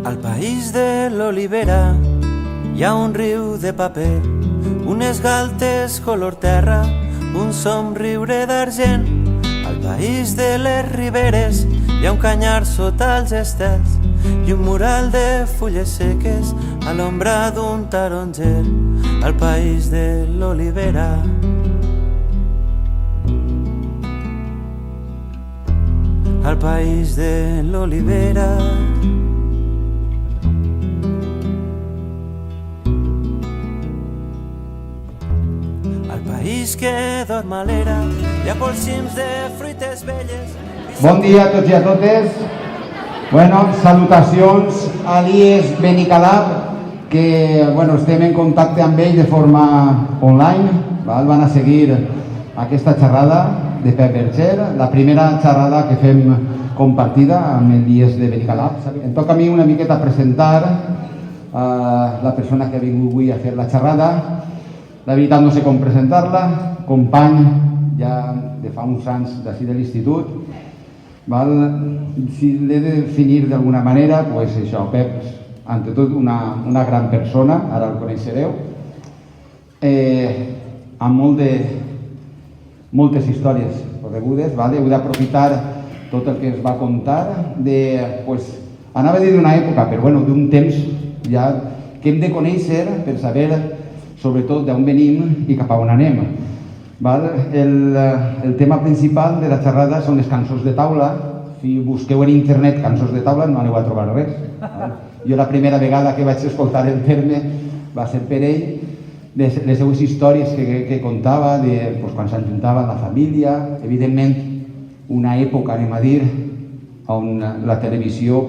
Al país de l'olivera hi ha un riu de paper, unes galtes color terra, un somriure d'argent. Al país de les riberes hi ha un canyar sota els estels i un mural de fulles seques a l'ombra d'un taronger. Al país de l'olivera. Al país de l'olivera. Al país que dorm a l'era hi ha polsims de fruites velles. Bon dia a tots i a totes. Salutacions a l'IES Benicalap, que estem en contacte amb ells de forma online. Van a seguir aquesta xerrada de Pep Berger, la primera xerrada que fem compartida amb el IES de Benicalap. Em toca a mi una miqueta presentar la persona que ha vingut avui a fer la xerrada. La veritat no sé com presentar-la, company ja de fa uns anys d'ací de l'institut. Si l'he de definir d'alguna manera, doncs això, Pep, ante tot una gran persona, ara el coneixereu, amb moltes històries rebudes. Heu d'aprofitar tot el que es va contar, anava a dir d'una època, però d'un temps ja que hem de conèixer per saber sobretot d'on venim i cap a on anem. El tema principal de la xerrada són les cançons de taula. Si busqueu en internet cançons de taula no aneu a trobar res. Jo la primera vegada que vaig escoltar el terme va ser per ell, de les seues històries que contava, quan s'ajuntava la família, evidentment una època, anem a dir, on la televisió,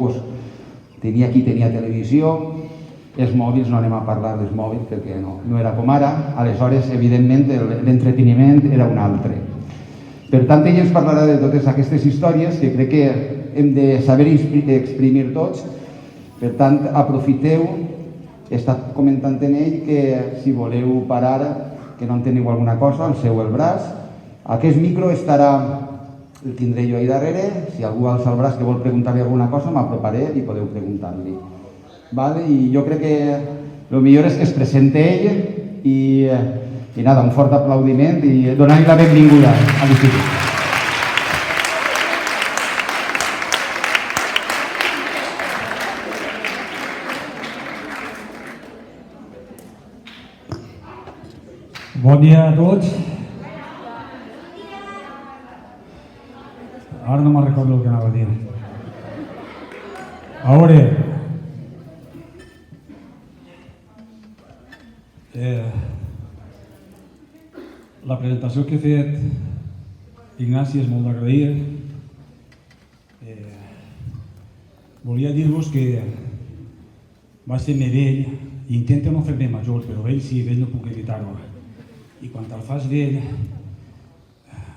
tenia qui tenia televisió, els mòbils, no anem a parlar dels mòbils perquè no era com ara, aleshores evidentment l'entreteniment era un altre. Per tant, ell ens parlarà de totes aquestes històries que crec que hem de saber exprimir tots. Per tant, aprofiteu, he estat comentant en ell que si voleu parar, que no enteniu alguna cosa, alceu el braç. Aquest micro el tindré jo ahí darrere, si algú alça el braç que vol preguntar-li alguna cosa, m'aproparé i podeu preguntar-li. I jo crec que el millor és que es presente ell i un fort aplaudiment i donar-li la benvinguda a l'institut. Bon dia a tots. Ara no me'n recordo el que anava a dir. A veure, la presentació que he fet Ignasi és molt d'agrair. Volia dir-vos que va ser més vell, i intento no fer-me major, però vell sí, vell no puc evitar-ho. I quan te'l fas vell,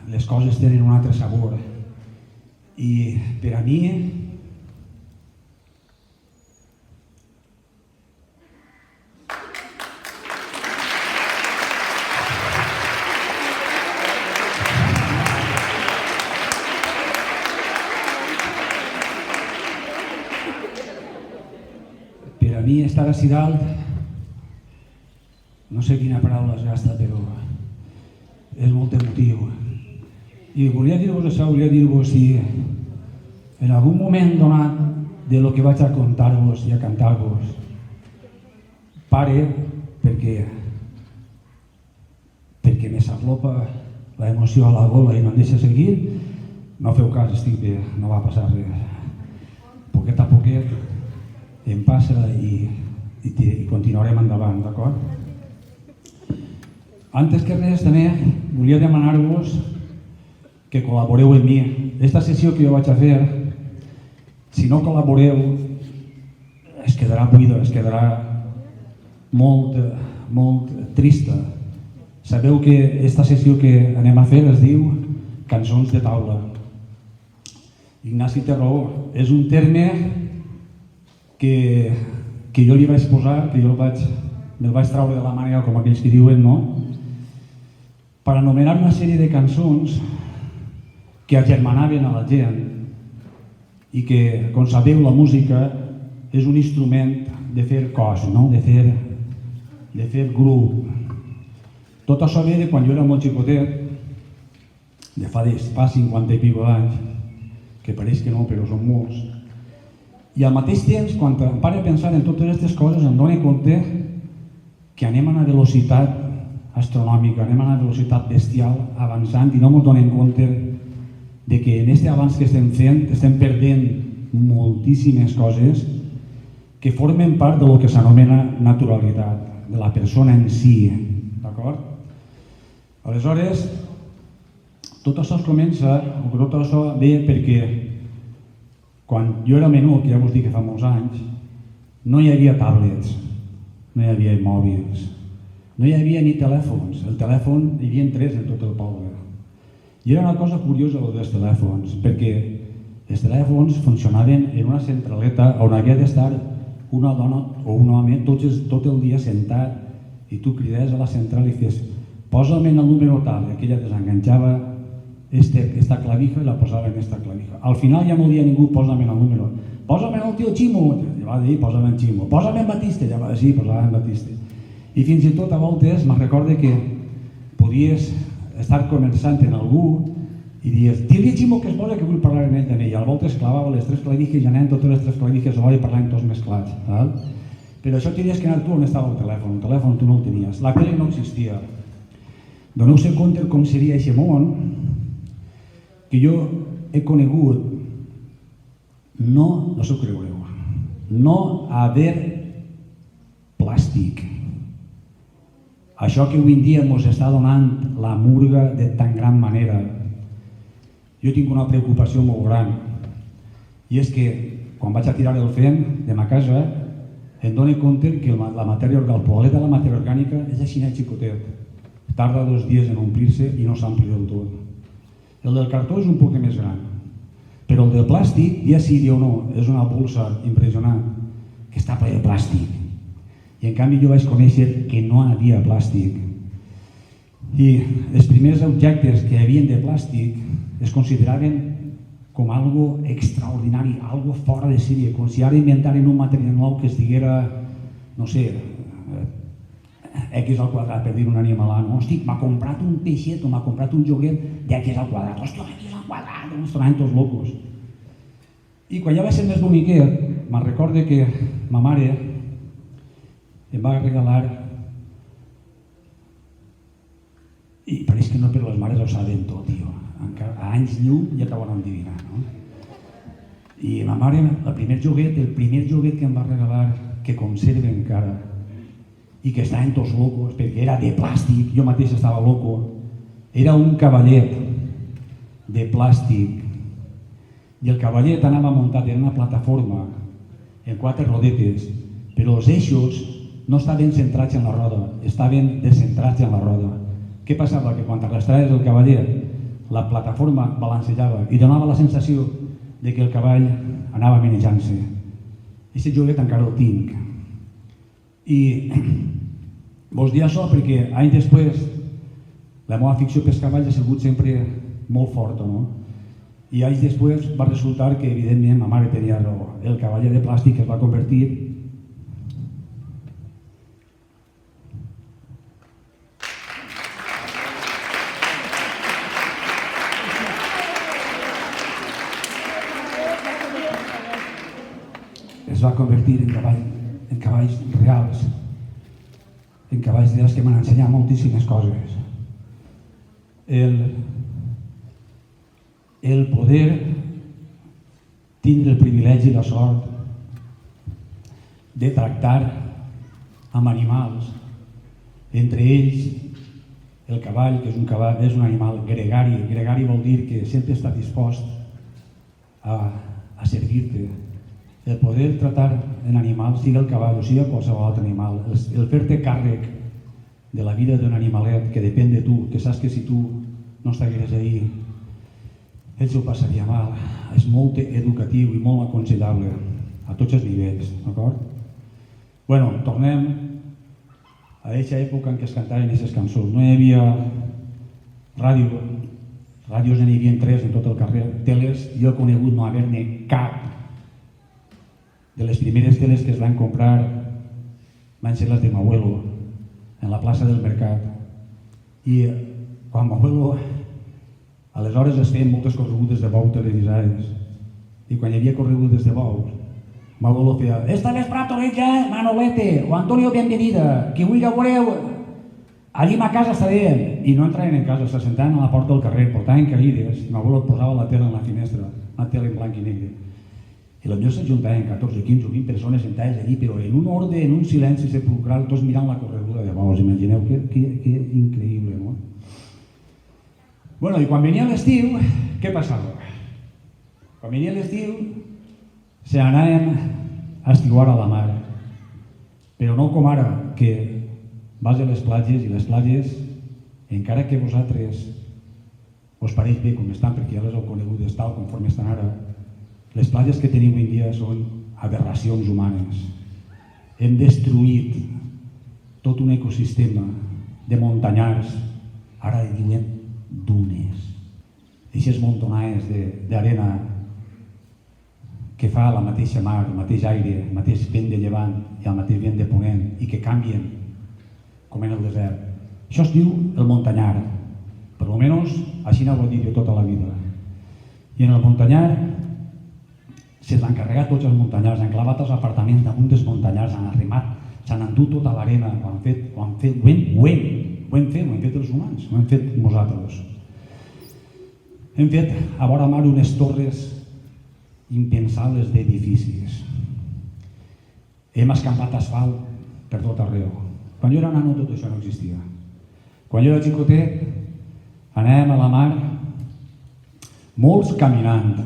les coses tenen un altre sabor. I per a mi, estar ací dalt, no sé quina paraula es gasta, però és molt emotiu. I volia dir-vos això, volia dir-vos si en algun moment donat de lo que vaig a contar-vos i a cantar-vos pare, perquè me s'aflopa l'emoció a la gola i no em deixa seguir, no feu cas, estic bé, no va passar res. Poquet a poquet em passa i continuarem endavant, d'acord? Antes que res, també volia demanar-vos que col·laboreu amb mi. Aquesta sessió que jo vaig a fer, si no col·laboreu, es quedarà buida, es quedarà molt trista. Sabeu que aquesta sessió que anem a fer es diu Cançons de taula. Ignasi té raó, és un terme que jo li vaig posar, que jo me'l vaig traure de la màniga, com aquells que diuen, no? Per anomenar una sèrie de cançons que agermanaven a la gent i que, com sabeu, la música és un instrument de fer cos, no? de fer grup. Tot això ve de quan jo era molt xicotet, de fa 50 i pico d'anys, que pareix que no, però són molts. I al mateix temps, quan em pare a pensar en totes aquestes coses, em dono compte que anem a una velocitat astronòmica, anem a una velocitat bestial avançant i no ens donem compte de que en aquest avanç que estem fent estem perdent moltíssimes coses que formen part del que s'anomena naturalitat, de la persona en si, d'acord? Aleshores, tot això es comença, o tot això ve perquè quan jo era menut, que ja us dic que fa molts anys, no hi havia tablets, no hi havia mòbils, no hi havia ni telèfons. El telèfon hi havia 3 en tot el poble. I era una cosa curiosa dels telèfons, perquè els telèfons funcionaven en una centraleta on havia d'estar una dona o un home tot el dia sentat i tu crides a la central i dius posa'm en el número tal, i aquella desenganxava esta clavija i la posava en esta clavija. Al final ja no dia ningú posa'm en el número, posa'm en el tio Ximo, ja va dir posa'm en Ximo, posa'm en Batiste, ja va dir sí, posa'm en Batiste. I fins i tot a voltes me'n recorde que podies estar conversant amb algú i dius, dir-li a Ximo que es posa que vull parlar amb ell també, i a voltes clavava les 3 clavijes i anant totes les 3 clavijes alhora i parlant tots mesclats. Però això tenies que anar tu on estava el telèfon tu no el tenies, la tele no existia. Doneu-se compte com seria aquest món que jo he conegut, no s'ho creureu, no haver plàstic. Això que avui en dia ens està donant la murga de tan gran manera. Jo tinc una preocupació molt gran, i és que quan vaig a tirar el fem de ma casa em dono compte que la matèria orgànica, el polet de la matèria orgànica és així xicotet, tarda 2 dies en omplir-se i no s'ampli del tot. El del cartó és un poc més gran, però el del plàstic, ja sí o no, és una bolsa impressionant que està ple de plàstic. I en canvi jo vaig conèixer que no hi havia plàstic. I els primers objectes que hi havia de plàstic es consideraven com algo extraordinari, algo fora de sèrie, com si ara inventaren un material nou que es diguera, no sé, X al quadrat, per dir un animalà, no? Hosti, m'ha comprat un peixet o m'ha comprat un joguet d'X al quadrat, hòstia, X al quadrat, ens tornaven tots locos. I quan ja va ser més boniquet, me'n recorde que ma mare em va regalar, i pareix que no, però les mares ho saben tot, tio. A anys llum ja t'ho van endevinar, no? I ma mare, el primer joguet que em va regalar, que conserva encara, i que estaven tots locos, perquè era de plàstic, jo mateix estava loco, era un cavallet de plàstic, i el cavallet anava muntat en una plataforma, en 4 rodetes, però els eixos no estaven centrats en la roda, estaven descentrats en la roda. Què passava? Que quan arrastraves el cavallet, la plataforma balancejava i donava la sensació de que el cavall anava menejant-se. Aquest joguet encara el tinc. I vos dir això perquè anys després la meva afició pels cavalls ha sigut sempre molt forta, no? I anys després va resultar que evidentment ma mare tenia raó. El cavallet de plàstic es va convertir en cavalls reals, en cavalls reals que m'han ensenyat moltíssimes coses. El poder tindre el privilegi i la sort de tractar amb animals, entre ells el cavall, que és un animal gregari. Gregari vol dir que sempre està dispost a servir-te. El poder tratar en animals, sigui el cavall o sigui qualsevol altre animal, el fer-te càrrec de la vida d'un animalet que depèn de tu, que saps que si tu no estigueres ahí, ell s'ho passaria mal. És molt educatiu i molt aconsellable a tots els nivells, d'acord? Bueno, tornem a aquesta època en què es cantaven aquestes cançons. No hi havia ràdios n'hi havia 3 en tot el carrer, teles, jo he conegut no haver-ne cap. de les primeres teles que es van comprar van ser les de m'abuelo, en la plaça del Mercat. I quan m'abuelo, aleshores es feien moltes corregudes de bou televisades. I quan hi havia corregudes de bous, m'abuelo feia «Esta vesprada torreja Manolete o Antonio Bienvenida, que vull que veureu, allí a casa està bé». I no entraven en casa, se sentaven a la porta del carrer, portaven caïdes, i m'abuelo posava la tele en la finestra, una tele en blanc i negre. I potser s'ajuntaven 14, 15 o 20 persones sentades allí, però en un ordre, en un silenci sepulcral, tots mirant la correguda de bous. Imagineu que increïble, no? Bueno, i quan venia l'estiu, què passava? Quan venia l'estiu, se anàvem a estiuar a la mar, però no com ara, que vas a les platges i les platges, encara que vosaltres us pareix bé com estan, perquè ja les heu conegudes tal conforme estan ara, les platges que tenim avui en dia són aberracions humanes. Hem destruït tot un ecosistema de muntanyars, ara li diuen dunes. Aquestes montonades d'arena que fa la mateixa mar, el mateix aire, el mateix vent de llevant i el mateix vent de ponent i que canvien, com en el desert. Això es diu el muntanyar. Per almenys així ho he dit jo tota la vida. I en el muntanyar se'ls han carregat tots els muntanyars, han clavat els apartaments damunt dels muntanyars, han arrimat, s'han endut tota l'arena, ho hem fet els humans, ho hem fet nosaltres. Hem fet a vora mar unes torres impensables d'edificis. Hem escampat asfalt per tot arreu. Quan jo era nano tot això no existia. Quan jo era xicotet anàvem a la mar, molts caminant.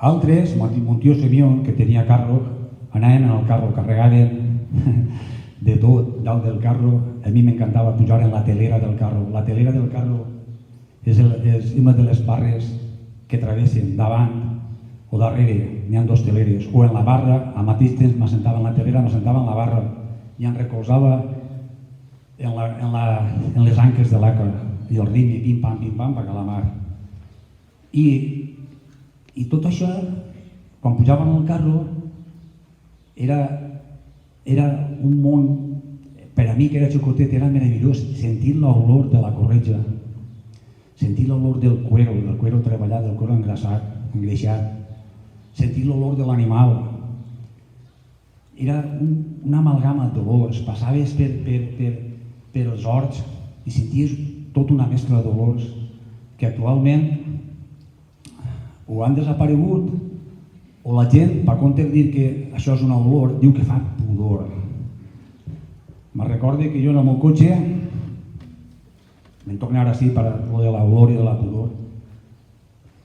Altres, mon tio Semión, que tenia carro, anàvem en el carro, carregaven de tot dalt del carro. A mi m'encantava pujar en la telera del carro. La telera del carro és una de les barres que travessen davant o darrere, n'hi ha dos teleres, o en la barra, al mateix temps m'assentava en la telera, m'assentava en la barra i em recolzava en les anques de l'àcar i el ritme, pim-pam, per a la mar. I tot això, quan pujàvem al carro, era un món, per a mi que era xocotet, era meravellós sentir l'olor de la corretja, sentir l'olor del cuero treballat, del cuero engreixat, sentir l'olor de l'animal. Era una amalgama d'olors, passaves per els horts i senties tota una mescla d'olors que actualment o han desaparegut o la gent, per compte de dir que això és una olor, diu que fa pudor. Me recorde que jo en el meu cotxe, me'n torno ara sí per lo de l'olor i de la pudor,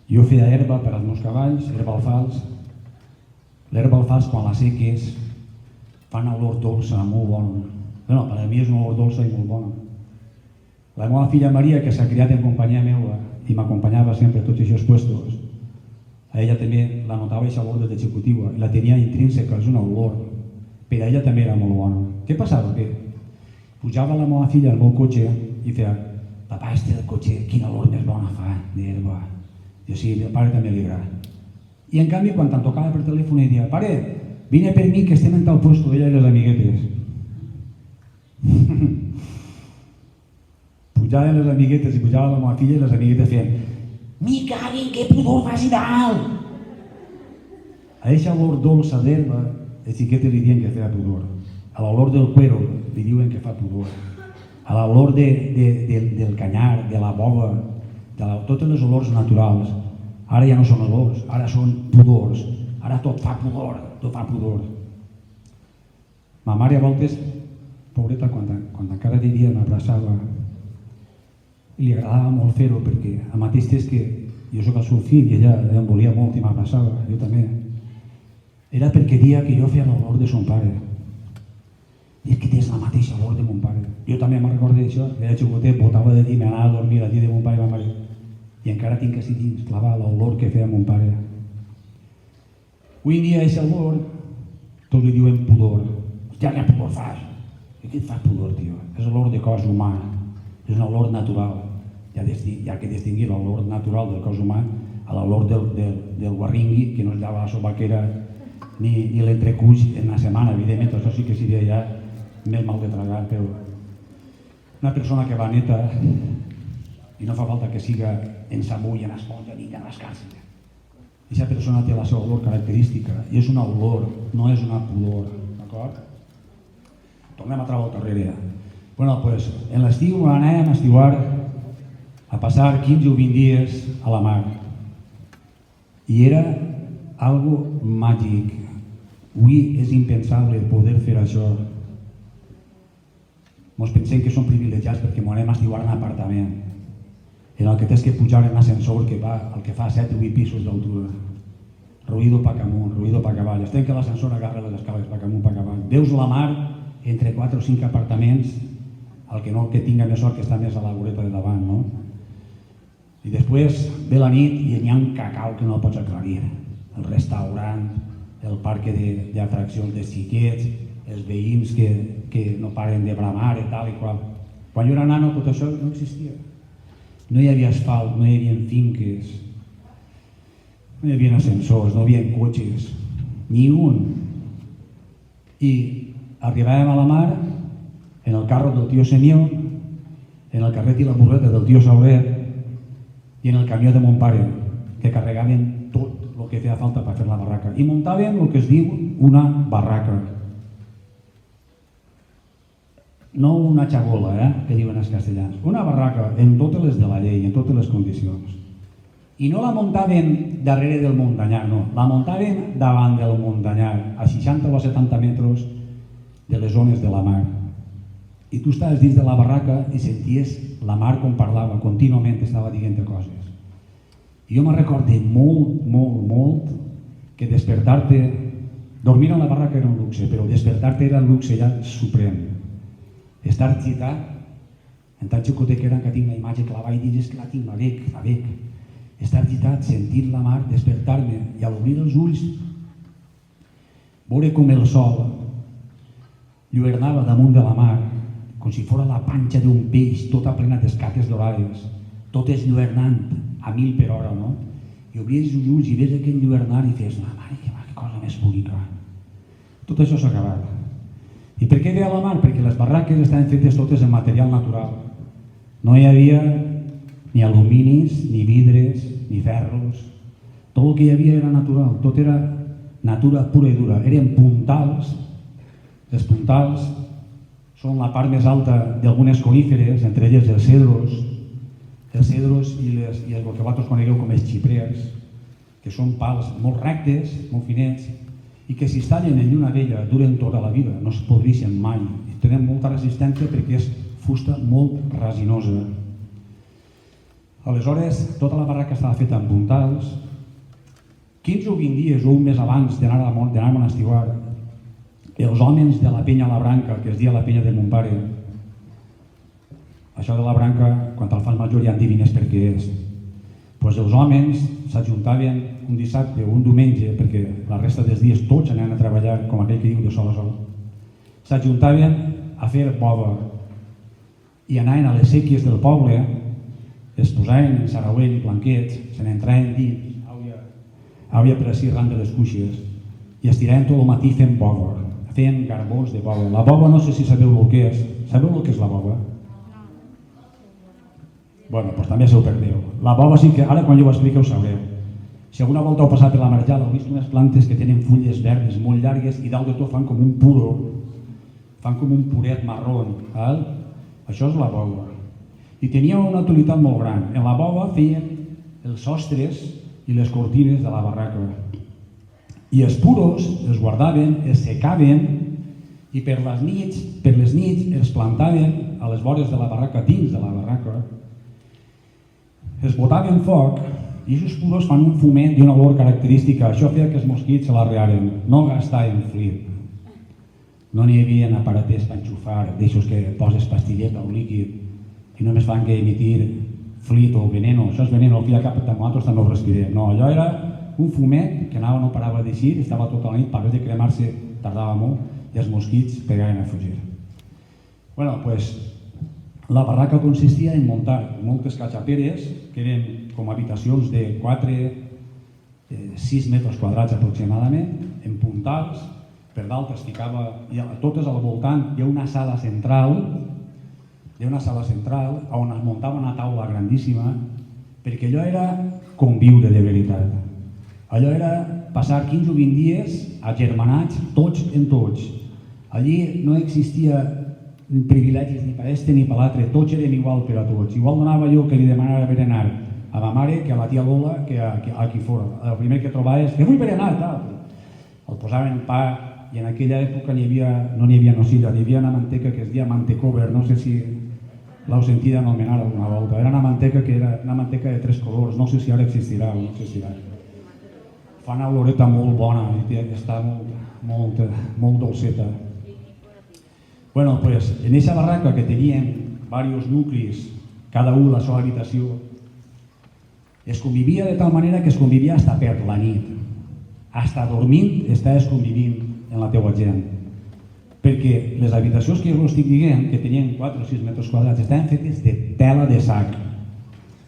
jo feia herba per als meus cavalls, herba alfals. L'herba alfals quan la seques fa una olor dolça, molt bona. Bueno, per a mi és una olor dolça i molt bona. La meva filla Maria, que s'ha criat en companyia meva i m'acompanyava sempre a tots aquests puestos, a ella també la notava aquesta olor des de xicotiua i la tenia intrínseca, és una olor. Per a ella també era molt bona. Què passava? Que pujava la meva filla al meu cotxe i feia «Papà, este del cotxe, quina olor més bona fa d'herba». Jo sí, el pare també li agrada. I en canvi, quan te'n tocava per telèfon, ella deia «Pare, vine per mi que estem en tal puesto, ella i les amiguetes». Pujaven les amiguetes i pujava la meva filla i les amiguetes feien «Mi caguen, que pudor faci dalt!» A eixa olor dolça d'herba, els xiquetes li diuen que feia pudor. A l'olor del cuero li diuen que fa pudor. A l'olor del canyar, de la boga, de totes les olors naturals, ara ja no són olors, ara són pudors. Ara tot fa pudor, tot fa pudor. Ma mare a voltes, pobreta, quan encara vivia m'abraçava, li agradava molt fer-ho perquè al mateix temps que jo soc el seu fill i ella em volia molt i m'abraçava, jo també, era perquè dia que jo feia l'olor de son pare. I és que tens la mateixa olor de mon pare. Jo també me'n recordo d'això, era xocotet, botava de dir, m'anava a dormir al llit de mon pare i ma mare i encara tinc així dins clavar l'olor que feia mon pare. Avui en dia aquesta olor tots li diuen pudor. Hòstia, que pudor fas? I què et fa pudor, tio? És l'olor de cos humà. És una olor natural. Hi ha que distingir l'olor natural del cos humà a l'olor del guarringui, que no es llava la sobaquera ni l'entrecuix en la setmana, evidentment, això sí que seria ja més mal de tragar, però una persona que va neta, i no fa falta que siga en sabull, en esponja, ni en rascar-se. Aquesta persona té la seva olor característica, i és una olor, no és una pudor, d'acord? Tornem a treure el darrere. Bueno, doncs, en l'estiu anàvem a estiuar a passar 15 o 20 dies a la mar. I era algo màgic. Avui és impensable poder fer això. Ens pensem que som privilegiats perquè ens anem a estiuar en un apartament en el que tens que pujar en l'ascensor el que fa 7 o 8 pisos d'altura. Ruïdo pa amunt, ruïdo pa avall. Estem que l'ascensor agarra les escales pa amunt, pa avall. Veus la mar entre 4 o 5 apartaments, el que tinga més sort que està més a la voreta de davant, no? I després ve la nit i hi ha un cacau que no el pots aclarir. El restaurant, el parc d'atraccions de xiquets, els veïns que no paren de bramar i tal i qual. Quan jo era nano tot això no existia. No hi havia asfalt, no hi havia finques, no hi havia ascensors, no hi havia cotxes, ni un. I arribàvem a la mar en el carro del tio Senyor, en el carret i la burreta del tio Sauret i en el camió de mon pare, que carregaven tot el que feia falta per fer la barraca. I muntàvem el que es diu una barraca. No una xabola, que diuen els castellans. Una barraca en totes les de la llei, en totes les condicions. I no la muntàvem darrere del muntanyar, no. La muntàvem davant del muntanyar, a 60 o 70 metres de les zones de la mar. I tu estaves dins de la barraca i senties la mar com parlava, contínuament estava dient coses. I jo me'n recordo molt que despertar-te, dormir a la barraca era un luxe, però despertar-te era un luxe ja suprem. Estar gitat, en tan xicotet que era que tinc la imatge clavada i dir és que la tinc, la veig. Estar gitat, sentir la mar, despertar-me i al obrir els ulls veure com el sol lluernava damunt de la mar, com si fos la panxa d'un peix tota plena d'escates dorades, totes lluernant a 1000 per hora, no? I obries els ulls i ves aquell lluernar i fes, mare, que cosa més bonica. Tot això s'ha acabat. I per què ve a la mar? Perquè les barraques estaven fetes totes en material natural. No hi havia ni aluminis, ni vidres, ni ferros. Tot el que hi havia era natural, tot era natura pura i dura. Eren puntals. Els puntals són la part més alta d'algunes coníferes, entre elles els cedros i el que vosaltres conegueu com els xiprers, que són pals molt rectes, molt finets, i que si es tallen en lluna vella duren tota la vida, no es podreixen mai. Tenen molta resistència perquè és fusta molt resinosa. Aleshores, tota la barraca estava feta amb puntals. 15 o 20 dies o un mes abans d'anar-me'n a estiuar, els homes de la penya a la branca, que es dia la penya de mon pare, això de la branca, quan te'l fas major ja endevines per què és. Doncs els homes s'ajuntaven un dissabte o un diumenge, perquè la resta dels dies tots anaven a treballar, com aquell que diu de sol a sol, s'ajuntaven a fer bova i anaven a les séquies del poble, es posaven en sarauell i blanquets, se n'entraven dins, àvia per així ran de les cuixes, i es tiraven tot el matí fent bova, feien garbons de bova. La bova no sé si sabeu el que és. Sabeu el que és la bova? Bueno, doncs també se ho perdeu. La bova sí que, ara quan jo ho explico ho sabreu. Si alguna volta heu passat per la marjal, heu vist unes plantes que tenen fulles verdes molt llargues i dalt de tot fan com un puro, fan com un puret marró. Això és la bova. I tenia una utilitat molt gran. En la bova feien els sostres i les cortines de la barraca. I els puros els guardaven, els secaven i per les nits els plantaven a les vores de la barraca, dins de la barraca. Es botaven foc i aquests puros fan un fumet i una olor característica. Això feia que els mosquits se l'arrearen. No gastaven flit. No n'hi havia aparaters per enxufar, d'aixòs que poses pastilleta o líquid i només fan que emitir flit o veneno. Això és veneno, al fi i al cap nosaltres també ho respirem. No, allò era un fumet que anava, no parava d'eixir, estava tota la nit, per de cremar-se tardava molt i els mosquits pegaven a fugir. Bueno, doncs la barraca consistia en muntar moltes catxaperes, que eren com habitacions de 4-6 metres quadrats aproximadament, en puntals, per dalt es ficava, totes al voltant hi ha una sala central, on es muntava una taula grandíssima, perquè allò era conviure de veritat. Allò era passar 15 o 20 dies agermanats, tots en tots. Allí no existia privilegis ni per este ni per l'altre, tots érem igual per a tots. Igual donava jo que li demanava berenar a ma mare que a la tia Lola que a qui fora. El primer que trobaves, que vull berenar, tal. El posaven pa i en aquella època no n'hi havia nocilla, hi havia una manteca que es deia mantecover, no sé si l'heu sentit anomenar alguna volta. Era una manteca que era una manteca de 3 colors, no sé si ara existirà o no existirà. Fa una oloreta molt bona i està molt dolceta. Bueno, pues en aquesta barraca que teníem diversos nuclis, cada un a la seva habitació, es convivia de tal manera que es convivia hasta per la nit. Hasta dormint estaves convivint en la teua gent. Perquè les habitacions que jo estic dient, que tenien 4 o 6 metres quadrats, estaven fetes de tela de sac.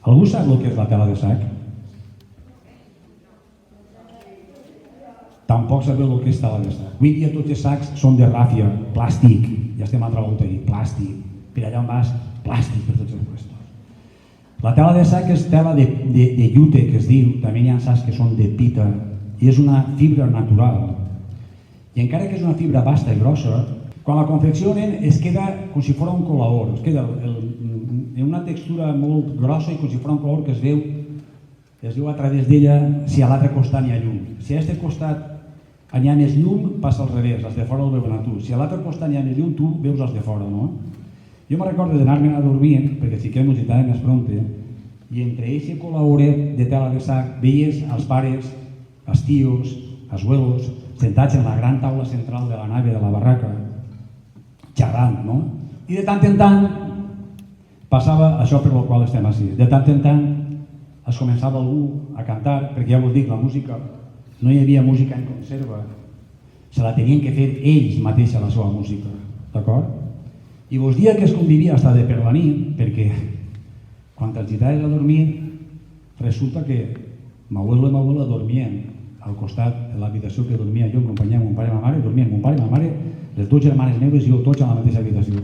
Algú sap el que és la tela de sac? Tampoc sabeu el que és tela de sac. Avui dia tots els sacs són de ràfia, plàstic. Ja estem a altra volta ahir, plàstic. Per allà on vas, plàstic per tots els puestos. La tela de sac és tela de llute, que es diu. També hi ha sacs que són de pita. I és una fibra natural. I encara que és una fibra vasta i grossa, quan la confeccionen es queda com si fos un colaor. Es queda en una textura molt grossa i com si fos un colaor que es veu a través d'ella si a l'altre costat n'hi ha llum. Si a aquest costat n'hi ha més llum, passa al revés, els de fora el veuen a tu. Si a l'altre costat n'hi ha més llum, tu veus els de fora, no? Jo me recordo d'anar-me'n a dormir, perquè sí que ens visitàvem més pronte, i entre aquest colaoret de tela de sac veies els pares, els tios, els abuelos, sentats en la gran taula central de la nave de la barraca, xerrant, no? I de tant en tant passava això per el qual estem així. De tant en tant es començava algú a cantar, perquè ja vos dic, la música, no hi havia música en conserva, se la tenien que fer ells mateixos la seva música, d'acord? I vos dia que es convivia fins de per la nit, perquè quan els gitaves a dormir, resulta que m'abuelo i m'abuela dormien al costat de l'habitació que dormia jo en companyia de mon pare i ma mare, dormien mon pare i ma mare, les 2 germanes meves i jo, tots a la mateixa habitació.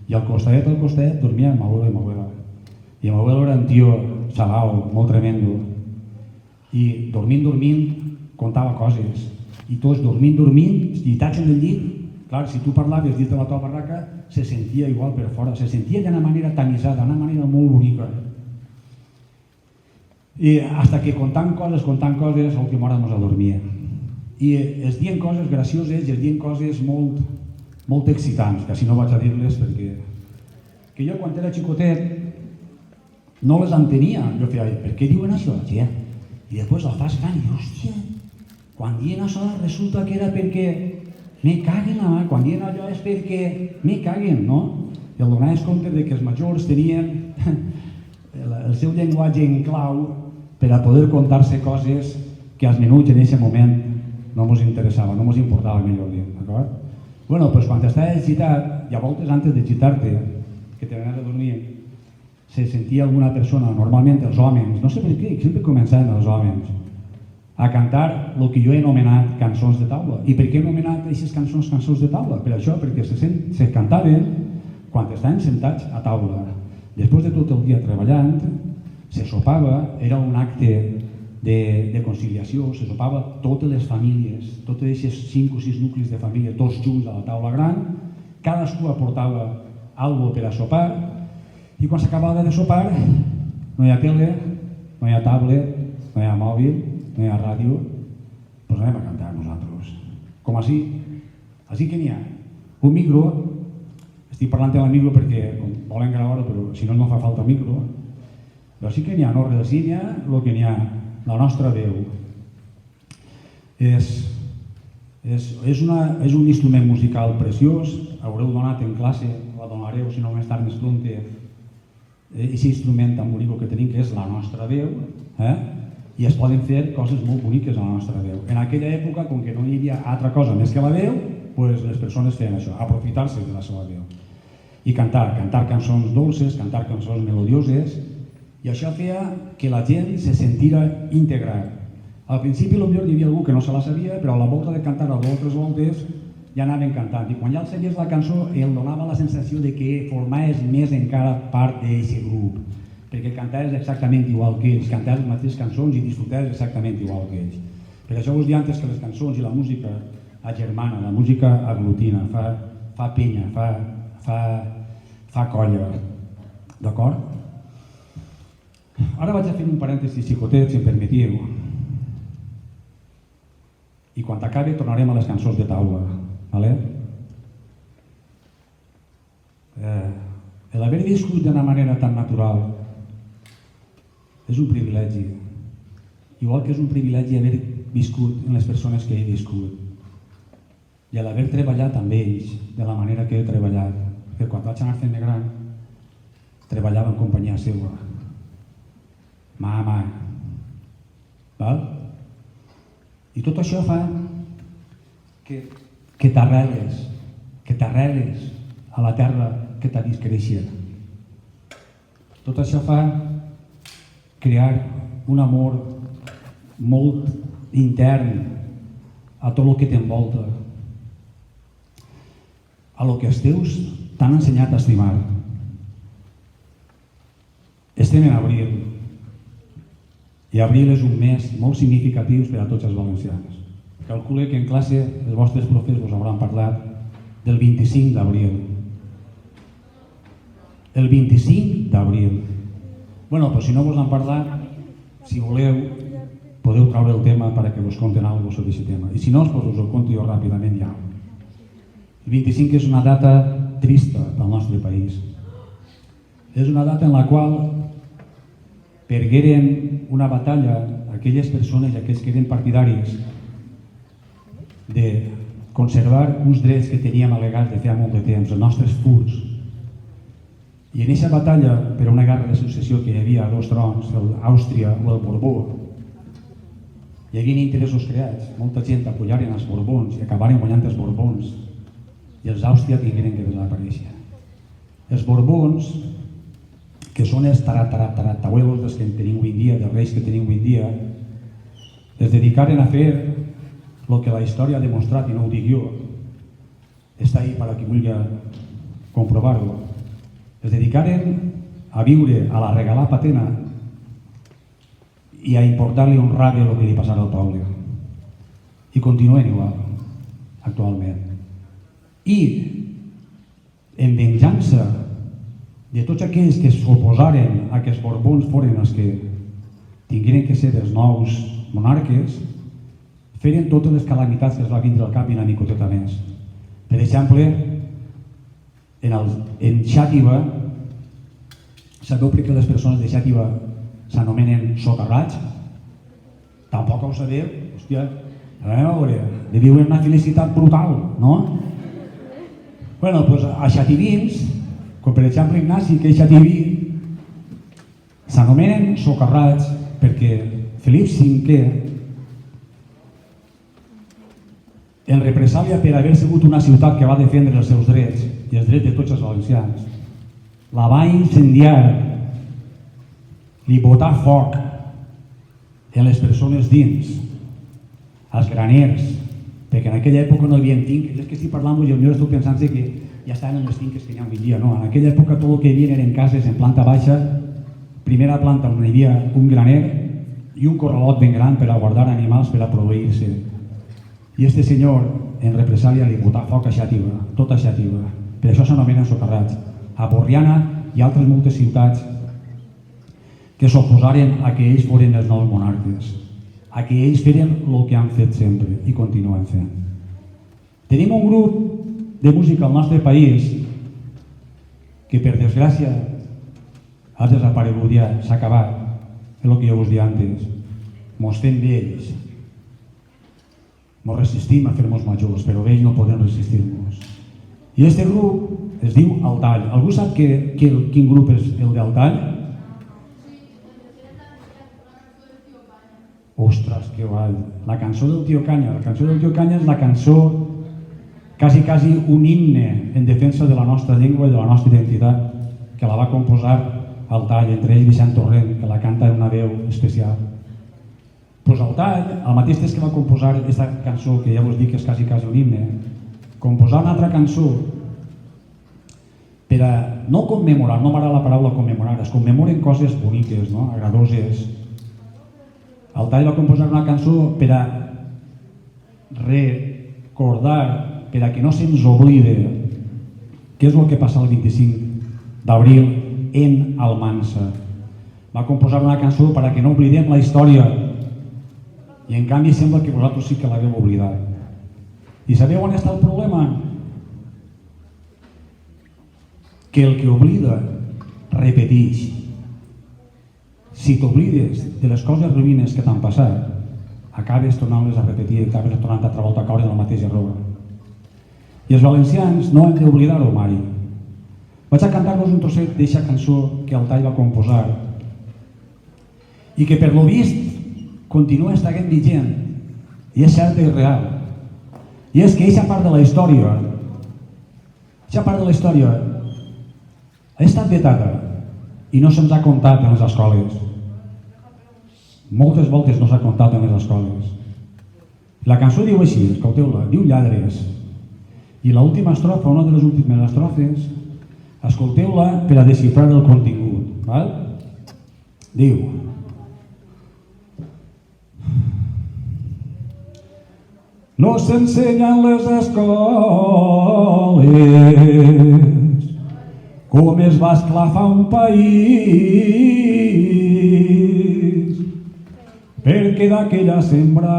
I al costat dormia m'abuelo i m'abuela. I m'abuelo era un tio salao, molt tremendo. I dormint, contava coses. I tots dormint, llitats en el llit. Clar, si tu parlaves dins de la teva barraca, se sentia igual per fora, se sentia d'una manera tamisada, d'una manera molt bonica. I fins que contant coses, a l'última hora ens adormia. I es dient coses gracioses i es dient coses molt excitants, que així no vaig a dir-les perquè... Que jo quan era xicotet no les entenia. Jo feia, per què diuen això? I després el fas gran i hòstia, quan diuen això resulta que era perquè me caguen la mà, quan diuen allò és perquè me caguen, no? I el donaves compte que els majors tenien el seu llenguatge en clau per a poder contar-se coses que als minuts en aquest moment no ens interessava, no ens importava, millor dir, d'acord? Bueno, doncs quan estaves excitat, i a voltes antes d'excitar-te, que te n'anaves a dormir, se sentia alguna persona, normalment els homes, no sé per què, sempre començaven els homes, a cantar el que jo he anomenat cançons de taula. I per què he anomenat aquestes cançons de taula? Per això, perquè se cantaven quan estaven sentats a taula. Després de tot el dia treballant, se sopava, era un acte de conciliació, se sopava totes les famílies, totes aquests 5 o 6 nuclis de família, tots junts a la taula gran, cadascú aportava alguna cosa per a sopar, i quan s'acabava de sopar, no hi ha tele, no hi ha tablet, no hi ha mòbil, no hi ha ràdio, doncs anem a cantar nosaltres. Com així que n'hi ha un micro, estic parlant del micro perquè volen gravar-ho, però si no fa falta micro, però sí que n'hi ha, no res, sí n'hi ha el que n'hi ha, la nostra veu. És un instrument musical preciós, haureu donat en classe, la donareu si no més tard més pronte, aquest instrument tan bonic que tenim, que és la nostra veu, i es poden fer coses molt boniques a la nostra veu. En aquella època, com que no hi havia altra cosa més que la veu, les persones feien això, aprofitar-se de la seva veu. I cantar cançons dolces, cantar cançons melodioses, i això feia que la gent se sentira íntegra. Al principi potser hi havia algú que no se la sabia, però a la volta de cantar a 2 o 3 voltes ja anaven cantant. I quan ja el sabies la cançó, el donava la sensació de que formaves més encara part d'aquest grup, perquè cantaves exactament igual que ells, cantaves les mateixes cançons i disfrutaves exactament igual que ells. Per això us dic antes que les cançons i la música agermana, la música aglutina, fa penya, fa colla, d'acord? Ara vaig a fer un parèntesi xicotet, si em permetiu, i quan acabi tornarem a les cançons de taula, d'acord? L'haver viscut d'una manera tan natural és un privilegi, igual que és un privilegi haver viscut en les persones que he viscut i l'haver treballat amb ells de la manera que he treballat, que quan vaig anar fent gran treballava en companyia seva, mà a mà, val? I tot això fa que t'arreles a la terra que t'ha vist créixer. Tot això fa crear un amor molt intern a tot el que t'envolta, a lo que els teus t'han ensenyat a estimar. Estem en abril, i abril és un mes molt significatiu per a tots els valencians. Calcule que en classe els vostres profes us hauran parlat del 25 d'abril. El 25 d'abril. Bueno, pues si no vos han parlat, si voleu, podeu traure el tema perquè vos conten alguna cosa sobre aquest tema. I si no, pues us ho conto jo ràpidament ja. El 25 és una data trista pel nostre país. És una data en la qual pergueren una batalla aquelles persones i aquells que eren partidaris de conservar uns drets que teníem al·legats de feia molt de temps, els nostres furs. I en aquesta batalla, per una guerra de successió que hi havia a 2 trons, l'Àustria o el Borbó, hi havia interessos creats. Molta gent apoyaren els Borbons i acabaren guanyant els Borbons. I els Àustria tingueren que desaparèixer. Els Borbons, que són els taratabuelos dels que tenim avui dia, dels reis que tenim avui dia, es dedicaren a fer el que la història ha demostrat, i no ho dic jo, està ahí per a qui vulgui comprovar-ho. Es dedicaren a viure, a la regalar patena i a importar-li un rave el que li passara al poble. I continuen igual, actualment. I, en venjança de tots aquells que s'oposaren a que els Borbons foren els que tingueren que ser els nous monarques, feren totes les calamitats que es va vindre al cap i una micoteta més. Per exemple, en Xàtiva, sabeu per què les persones de Xàtiva s'anomenen socarrats? Tampoc ho sabeu? Hòstia, a veure, viuen una felicitat brutal, no? Bueno, doncs a xativins, com per exemple Ignasi, que és xativí, s'anomenen socarrats perquè Felip V, en represàlia per haver sigut una ciutat que va defendre els seus drets i els drets de tots els valencians, la va incendiar, li botà foc en les persones dins, als graners, perquè en aquella època no hi havia finques. És que estic parlant i potser estic pensant que ja estaven en les finques que hi ha avui dia. No, en aquella època tot el que hi havia eren cases en planta baixa, primera planta on hi havia un graner i un corralot ben gran per a guardar animals per a proveir-se. I este senyor, en represàlia, li botà foc a Xàtiva, tota Xàtiva. Per això s'anomenen socarrats. A Borriana i altres moltes ciutats que s'oposaren a que ells foren els nous monarques, a que ells feren el que han fet sempre i continuen fent. Tenim un grup de música al nostre país que, per desgràcia, ha desaparegut ja, s'ha acabat. És el que jo us deia antes. Mos fem vells. Mos resistim a fer-nos majors, però vells no podem resistir-nos. I aquest grup es diu Altall. Algú sap quin grup és el d'Altall? Ostres, que guai! La cançó del Tio Canya. La cançó del Tio Canya és la cançó quasi un himne en defensa de la nostra llengua i de la nostra identitat, que la va composar Altall, entre ells Vicent Torrent, que la canta en una veu especial. Pues el Tall, el mateix temps que va composar aquesta cançó, que ja vos dic que és quasi un himne, composar una altra cançó per a no commemorar, no m'agrada la paraula commemorar, es commemoren coses boniques, no? Agradoses. El Tall va composar una cançó per a recordar, per a que no se'ns oblide què és el que passa el 25 d'abril en Almansa. Va composar una cançó per a que no oblidem la història i en canvi sembla que vosaltres sí que l'haveu oblidat. I sabeu on està el problema? Que el que oblida repeteix. Si t'oblides de les coses ruïnes que t'han passat, acabes tornant-les a repetir, acabes tornant altra volta a caure en el mateix error. I els valencians no hem d'oblidar-ho mai. Vaig a cantar-vos un trosset d'eixa cançó que el Tall va composar i que per lo vist continua estant vigent, i és cert i real. I és que aquesta part de la història, ha estat vetada i no se'ns ha contat en les escoles. Moltes voltes no s'ha contat en les escoles. La cançó diu així, escolteu-la, diu lladres. I l'última estrofa, una de les últimes estrofes, escolteu-la per a desxifrar el contingut. Diu: no s'ensenya en les escoles com es va esclafar un país, perquè d'aquella sembrada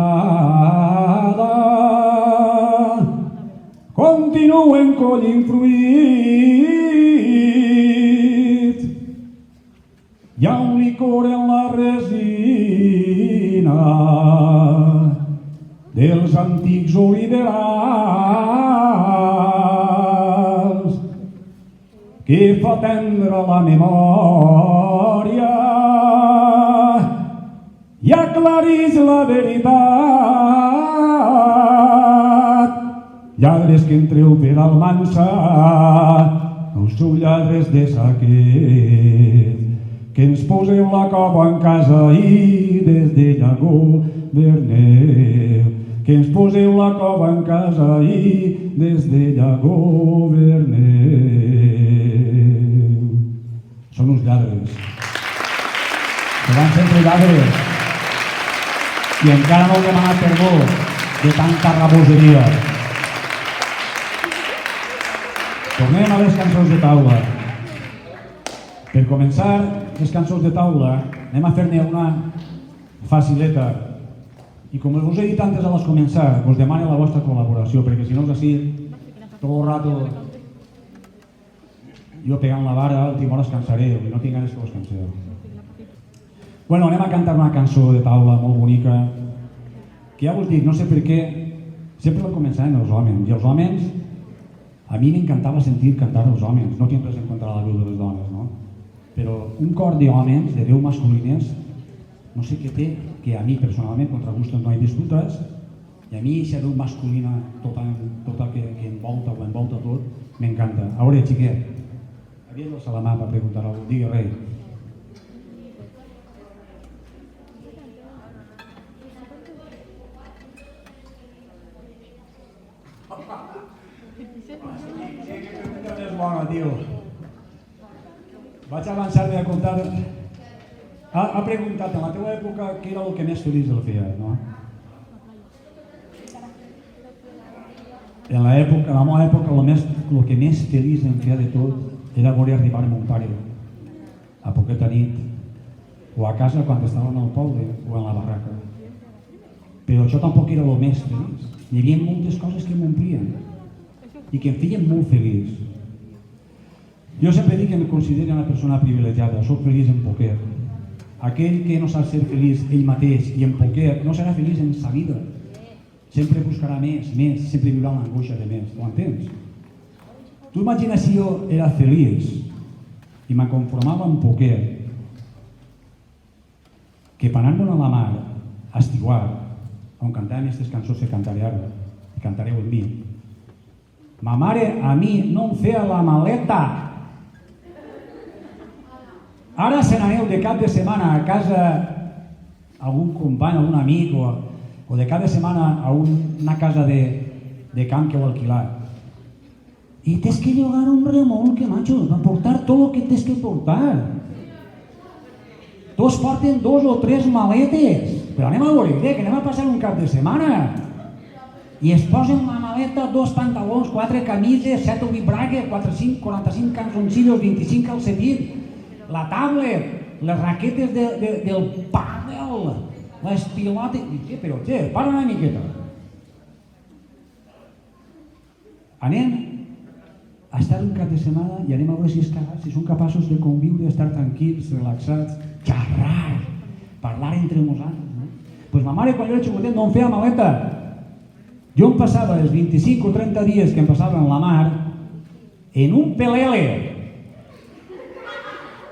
continuen collint fruit. Hi ha un licor en la resina dels antics oliverals que fa tendre la memòria i aclareix la veritat. Lladres que entreu per Almansa, no sou lladres de saquet, que ens poseu la cova en casa i des de llagó verneu. Que ens poseu la cova en casa i des de llagó verneu. Són uns lladres. Seran sempre lladres. I encara no heu demanat perdó de tanta raboseria. Tornem a les cançons de taula. Per començar, les cançons de taula, anem a fer-ne una facileta. I com us he dit antes a les començar, us demano la vostra col·laboració, perquè si no és així, tot el rato jo pegant la vara, a última hora es cansareu, i no tinc ganes que us canseu. Bueno, anem a cantar una cançó de taula molt bonica, que ja vos dic, no sé per què, sempre la començaven els homes, i els homes, a mi m'encantava sentir cantar els homes, no tinc res en contra de la veu de les dones, no? Però un cor d'homes, de veu masculines, no sé què té, que a mi personalment, contra gustos no hi disfrutes, i a mi aquesta veu masculina, tota que envolta o envolta tot, m'encanta. A veure, xiquet, havies d'alçar la mà per preguntar alguna cosa, digui rei. És bona, tio. Vaig avançar-me a contar... Ha preguntat, en la teva època, què era el que més feliç el feia, no? En la meva època, el que més feliç em feia de tot era veure arribar a mon pare a poqueta nit, o a casa quan estàvem al poble, o en la barraca. Però això tampoc era el més feliç. Hi havia moltes coses que m'omplien i que em feien molt feliç. Jo sempre dic que em considero una persona privilegiada, soc feliç en poquet. Aquell que no sap ser feliç ell mateix i en poquet no serà feliç en sa vida. Sempre buscarà més, sempre viurà l'angoixa de més, ho entens? Tu imagina si jo era feliç i me conformava en poquet, que parant-me'n a la mar, a estiguar, on cantàvem aquestes cançons que cantaré ara, i cantareu amb mi, ma mare a mi no em feia la maleta. Ara se n'aneu de cap de setmana a casa algun company, algun amic o de cada setmana a una casa de camp que heu alquilat. I tens que llogar un remolque, macho, per portar tot el que tens que portar. Tots porten 2 o 3 maletes, però anem a veure bé, que anem a passar un cap de setmana. I es posen en la maleta 2 pantalons, 4 camises, 7 o 8 bragues, 45 calzoncillos, 25 calcetins, la tablet, les raquetes del pàdel, les pilotes... Però, para una miqueta. Anem a estar un cap de setmana i anem a veure si som capaços de conviure, estar tranquils, relaxats, xerrar, parlar entre nosaltres. Doncs ma mare, quan jo era xicotet, no em feia maleta. Jo em passava els 25 o 30 dies que em passava en la mar en un pelele,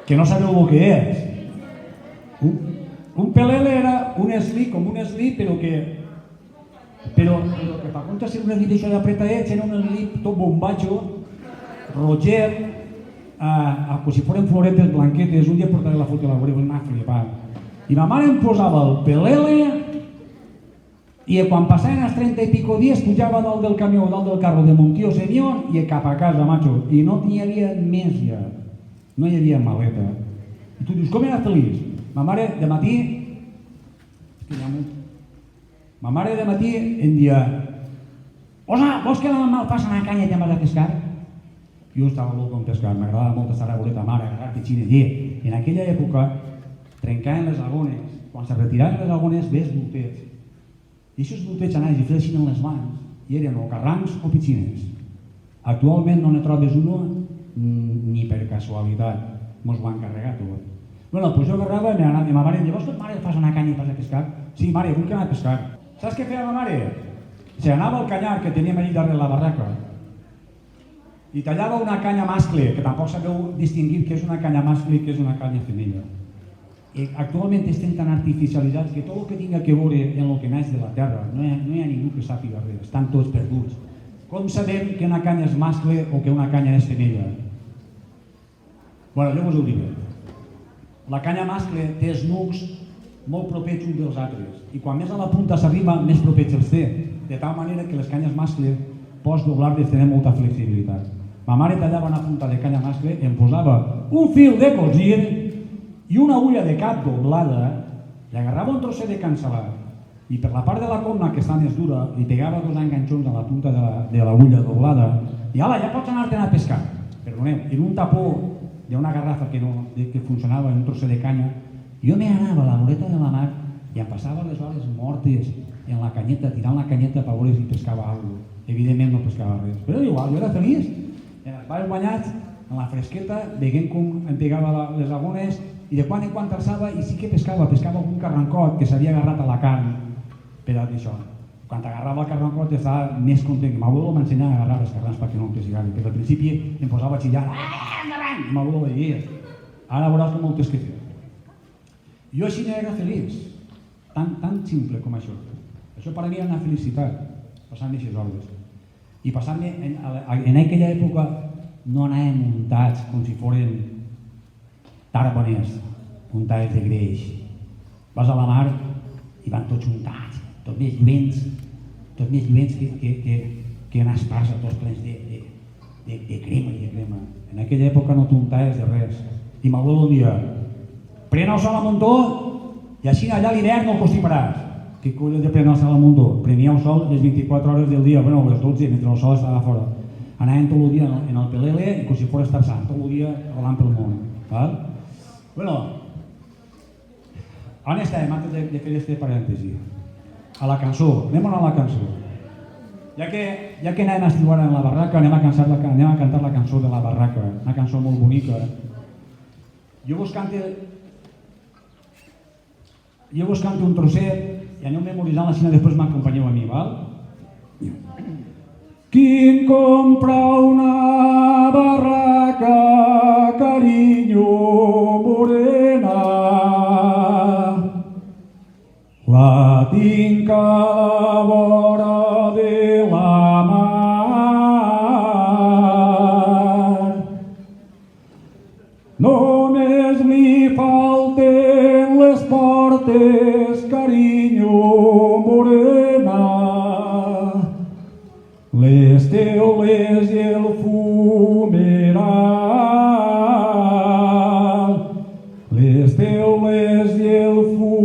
que no sabeu el que és. Un pelele era un slip, com un slip, però que per compte ser un slip d'això d'apretadets, era un slip tot bombatxo, roger, com si foren floretes blanquetes. Un dia portaré la foto a la veure, m'ha flipat. I ma mare em posava el pelele i quan passaven els 30 i pico dies pujava dalt del camió, dalt del carro de Montió Senior i cap a casa, macho. I no n'hi havia més ja. No hi havia maleta. I tu dius, com era feliç? Ma mare de matí... Ma mare de matí em dia: Osa, vols que la fas anar a canya i te'n vas a pescar? Jo estava loco en pescar, m'agradava molt estar a veure ta mare, agarrar petxines. I en aquella època trencaven les agones. Quan se retiraven les agones, ves voltets. I aquests voltets anaven i fleixin en les mans i eren o carrancs o petxines. Actualment no ne trobes uno ni per casualitat. Mos ho han carregat tot. Bueno, doncs jo agarrava i ma mare em diu: vols que mare fas anar a canya i vas a pescar? Sí, mare, vull que anar a pescar. Saps què feia ma mare? Se anava al canyar que teníem allà darrere la barraca i tallava una canya mascle, que tampoc sabeu distingir què és una canya mascle i què és una canya femella. I actualment estem tan artificialitzats que tot el que tinga que veure en el que naix de la terra no hi ha ningú que sàpiga res, estan tots perduts. Com sabem que una canya és mascle o que una canya és femella? Bueno, jo us ho diré. La canya mascle té els nucs molt propets uns dels altres i quan més a la punta s'arriba, més propets els té, de tal manera que les canyes mascle pots doblar-les, tenen molta flexibilitat. Ma mare tallava una punta de canya mascle, em posava un fil de cosir i una agulla de cap doblada, li agarrava un trosset de cancel·lar i per la part de la columna que està més dura li pegava 2 enganxons a la punta de l'agulla doblada i ala, ja pots anar-te'n a pescar. Perdoneu, en un tapó d'una garrafa que funcionava en un trosset de canya, jo me anava a la voreta de la mar i em passava les hores mortes en la canyeta, tirant la canyeta per veure si pescava alguna cosa. Evidentment no pescava res, però igual, jo era feliç. En els balls banyats, en la fresqueta, veient com em pegava les agones i de quan en quan alçava i sí que pescava algun carrancot que s'havia agarrat a la carn per això. Quan agarrava el carrancot estava més content. M'abuelo m'ensenyava a agarrar els carrans perquè no em pescava, perquè al principi em posava a xillar, endavant, i m'abuelo veia. Ara veuràs com ho tens que fer. Jo així era feliç, tan simple com això. Això per a mi era una felicitat, passant-me aquestes hores. I passant-me, en aquella època no anàvem muntats com si foren taraboners, muntats de greix. Vas a la mar i van tots muntats, tots més lluents que una esparsa, tots plens de crema i de crema. En aquella època no t'untaves de res. I m'abuelo un dia: pren el sol a muntó i així allà l'hivern no el costimaràs. Què collons de prendre el sol a muntó? Prenia el sol les 24 hores del dia, bueno, les 12, mentre el sol estava fora. Anàvem tot el dia en el pelele i com si fos estar-sant, tot el dia rolant pel món. Bueno, on estàvem antes de fer este parèntesi? A la cançó, anem a la cançó. Ja que anem a estiuar en la barraca, anem a cantar la cançó de la barraca, una cançó molt bonica. Jo vos canto un trosset i aneu memoritzant la cina, després m'acompanyeu a mi, val? Qui em compra una barraca, carinyo, morena, la tinc a la vora de la mar. Només li falten les portes teules i el fumeral, les teules i el fumeral.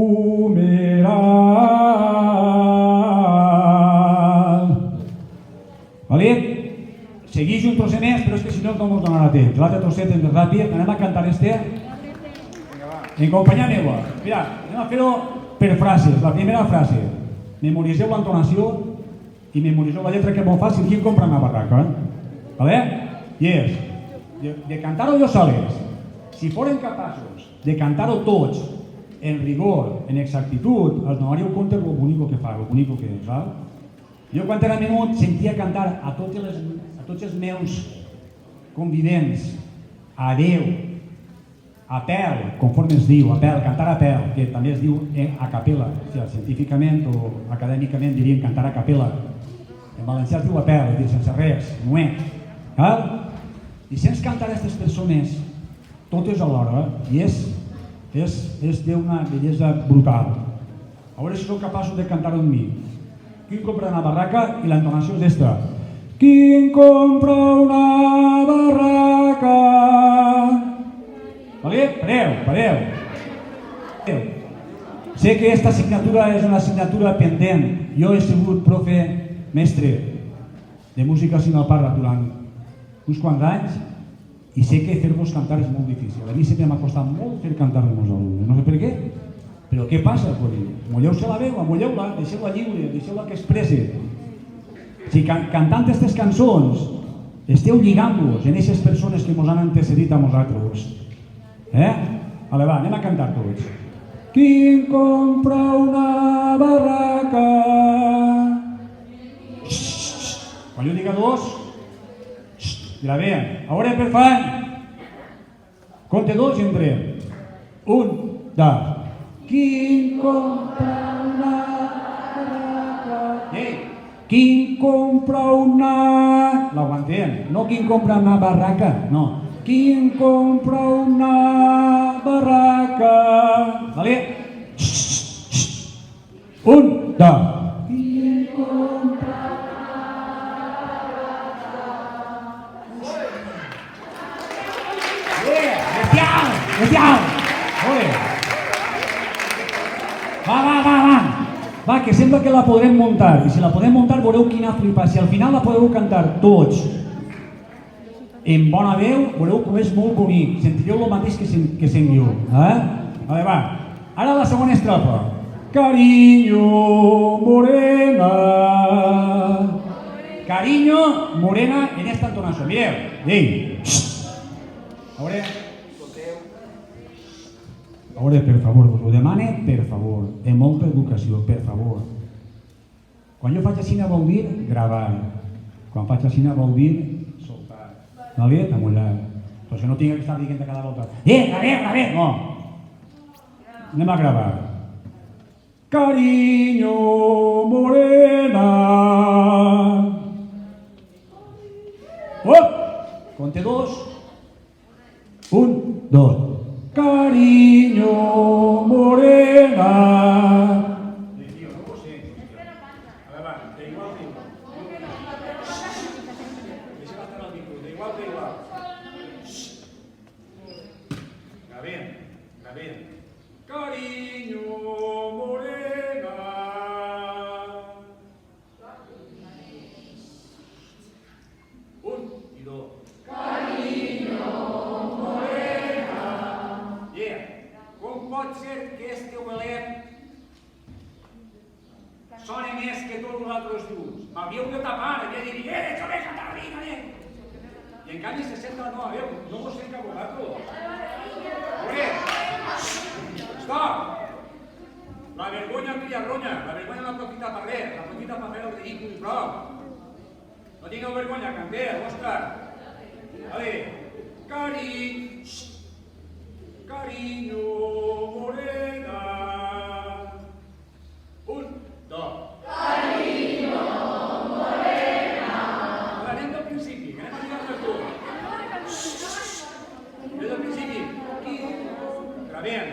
Vale? Segueix un trosset més, però és que si no ens donarà temps. L'altre trosset és més ràpid. Anem a cantar este en companyia meva. Mira, anem a fer-ho per frases. La primera frase. Memoriseu l'entonació i memoriseu la lletra, que és molt fàcil. Qui compra una barraca? Vale? I és de cantar-ho jo soles. Si foren capaços de cantar-ho tots en rigor, en exactitud, els donaríeu compte lo bonico que fa, lo bonico que és, val? Jo quan era menut sentia cantar a tots els meus convidents, a Déu, a pèl, conforme es diu, a pèl, cantar a pèl, que també es diu a capella, o sigui, científicament o acadèmicament dirien cantar a capella. En valencià es diu a pèl, és dir, sense res, nuet. I sents cantar a aquestes persones totes alhora, i és d'una bellesa brutal. A veure si sou capaços de cantar-ho amb mi. Qui compra una barraca? I l'entonació és esta. Qui compra una barraca? Vale? Pareu. Sé que aquesta assignatura és una assignatura pendent. Jo he sigut profe mestre de música sinalparra durant uns quants anys i sé que fer-vos cantar és molt difícil. A mi sempre m'ha costat molt fer cantar els meus alumnes. No sé per què, però què passa? Amolleu-se la veu, amolleu-la, deixeu-la lliure, deixeu-la que expressi. Si cantant aquestes cançons esteu lligant-los en aquestes persones que ens han antecedit a nosaltres. Vale, va, anem a cantar tots. Qui compra una barraca? Quan jo diga dos, gravem. A veure, per fan. Compte dos i entrem. Un, dos. Qui compra una barraca? Qui compra una... L'aguantem. No qui compra una barraca, no. Qui compra una barraca? Vale? Un, dos. Qui compra bestial! Va, que sembla que la podrem muntar. I si la podem muntar, veureu quina flipa. Si al final la podeu cantar tots en bona veu, veureu com és molt bonic. Sentireu el mateix que sent jo. Vale, va. Ara la segona estrofa. Cariño morena. Cariño morena en esta entonació. Mireu. A veure, per favor, us ho demane, per favor, amb molta educació, per favor. Quan jo faig així vol dir gravar. Quan faig així vol dir soltar. Vale? Amollar. Però que no tinc que estar dient a cada volta. Gravé! No. Anem a gravar. Cariño morena. Compte dos. Un, dos. Cariño morena. Tío, no ho sé. Va, igual. Deixa estar al micro, igual. Gravem. Cariño morena. Un i dos. Cariño morena. Com pot ser que este huelet soni més que tots vosaltres junts? M'havíeu de tapar, havia de dir, deixa'm cantar, vinga. I en canvi se sent la nova veu, no vos sent cap vosaltres. Stop! La vergonya cria ronya, la vergonya no aprofita per res, aprofita per fer el ridícul i prou. No tingueu vergonya, canteu, ostres. Vale, Cariño morena. Un, dos. Cariño morena. Anem del principi, que anem a tirar les dues. Des del principi. Gravem.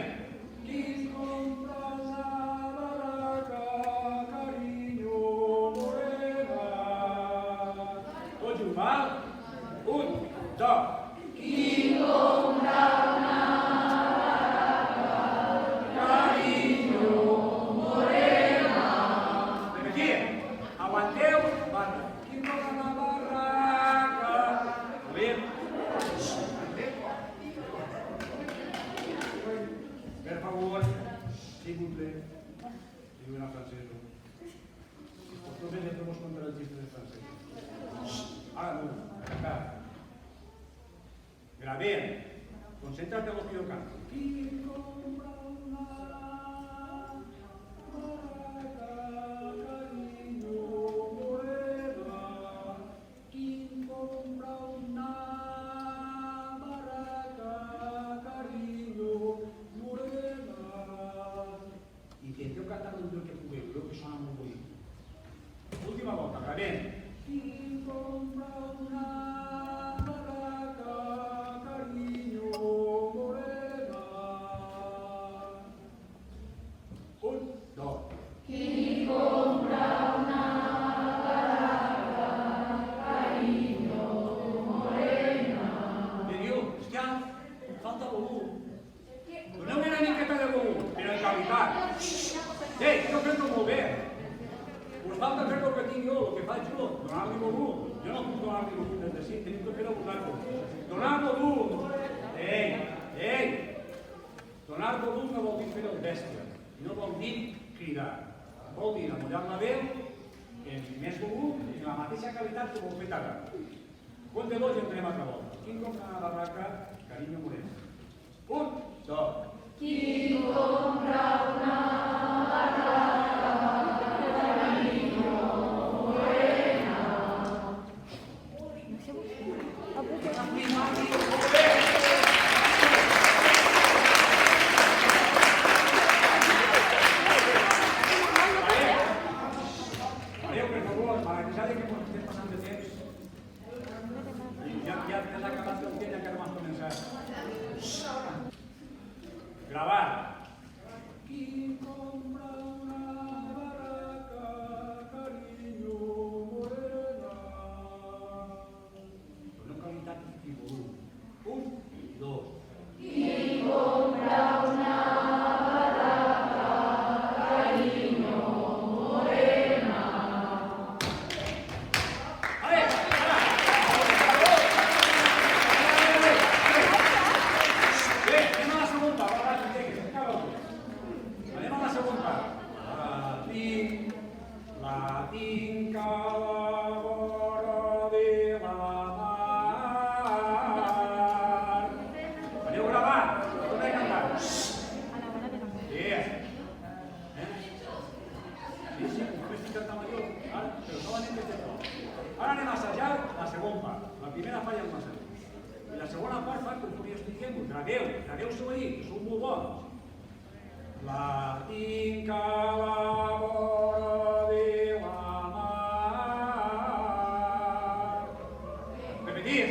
Qui compra la barraca? Cariño morena. Tots ho fa? Un, dos. Qui compra una barraca, carinyo, morena. Repetir. Aguanteu. Qui compra una barraca. A ver. Per favor, s'il vous plaît. Diu una francesa. Vosotros le podemos contar el chiste de francés. Ara no, acá. Grabé. Concéntrate en lo que yo canto. ¿Quién compra una barraca, cariño, morena? ¿Quién compra una barraca, cariño, morena? Intenteu cantar el que pugueu, creo que sona molt bonic. Última volta, grabé. Qui compra una barraca, cariño, morena. Un, dos. Qui compra una barraca, cariño, morena. Me diu, hòstia, falta volum. Doneu una miqueta de volum, però en qualitat. Ei, jo canto molt bé. Us falta fer el que tinc jo, el que faig jo, donar-li volum. Jo no puc donar-li volum des de sí, tenim que fer a vosaltres. Donar volum! Ei! Donar volum no vol dir fer el bèstia, no vol dir cridar. Vol dir amollar la veu amb més volum i amb la mateixa qualitat que vol fer ara. Compte dos i entrem altra volta. Quin compra una barraca, carinyo morena? Un, dos. Qui compra una barraca, carinyo morena? Pareu, per favor, maravillada que quan estem passant de temps. Ja t'has acabat el temps, encara m'has començat. Gravar. Qui compra una barraca, carinyo, morena. Dona qualitat i volum. Un, dos. Qui compra una barraca, carinyo, morena. Vale, ara. Bé, anem a la segona. Anem a la segona. La tinc a la vora de la mar. Aneu gravant, torneu a cantar. Sí, només estic cantant jo, però solament des de tot. Ara anem a assajar la segona part. La primera part ja hem assajat. I la segona part fa com que ja expliquem-ho. Graveu-s'ho ahir, que són molt bons. La tinc a la vora de la mar. Repetís.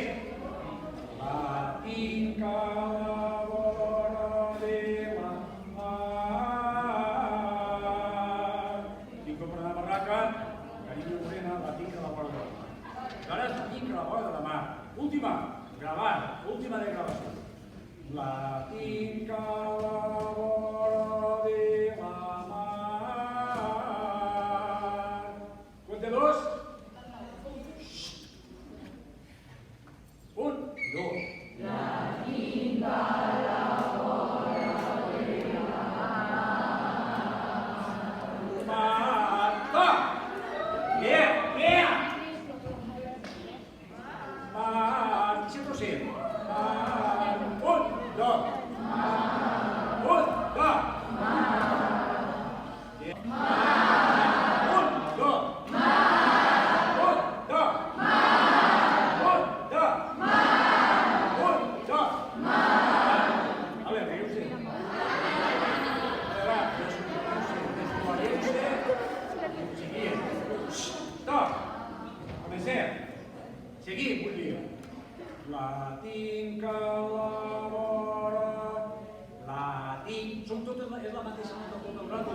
La tinc a la vora de la mar. Tinc com una barraca, carinyo morena, la tinc a la vora de la mar. Ara és la tinc a la vora de la mar. Última, gravant, última de gravació. La tinc a la vora de la mar. Compte dos. Un, dos. La tinc a la vora de la mar. Marta! Bien. Mar, sempre sí. Mar, un, dos. Un, dos. Seguim, vull dir. La tinc a la vora, la tinc... Som totes, és la mateixa nota tot el rato.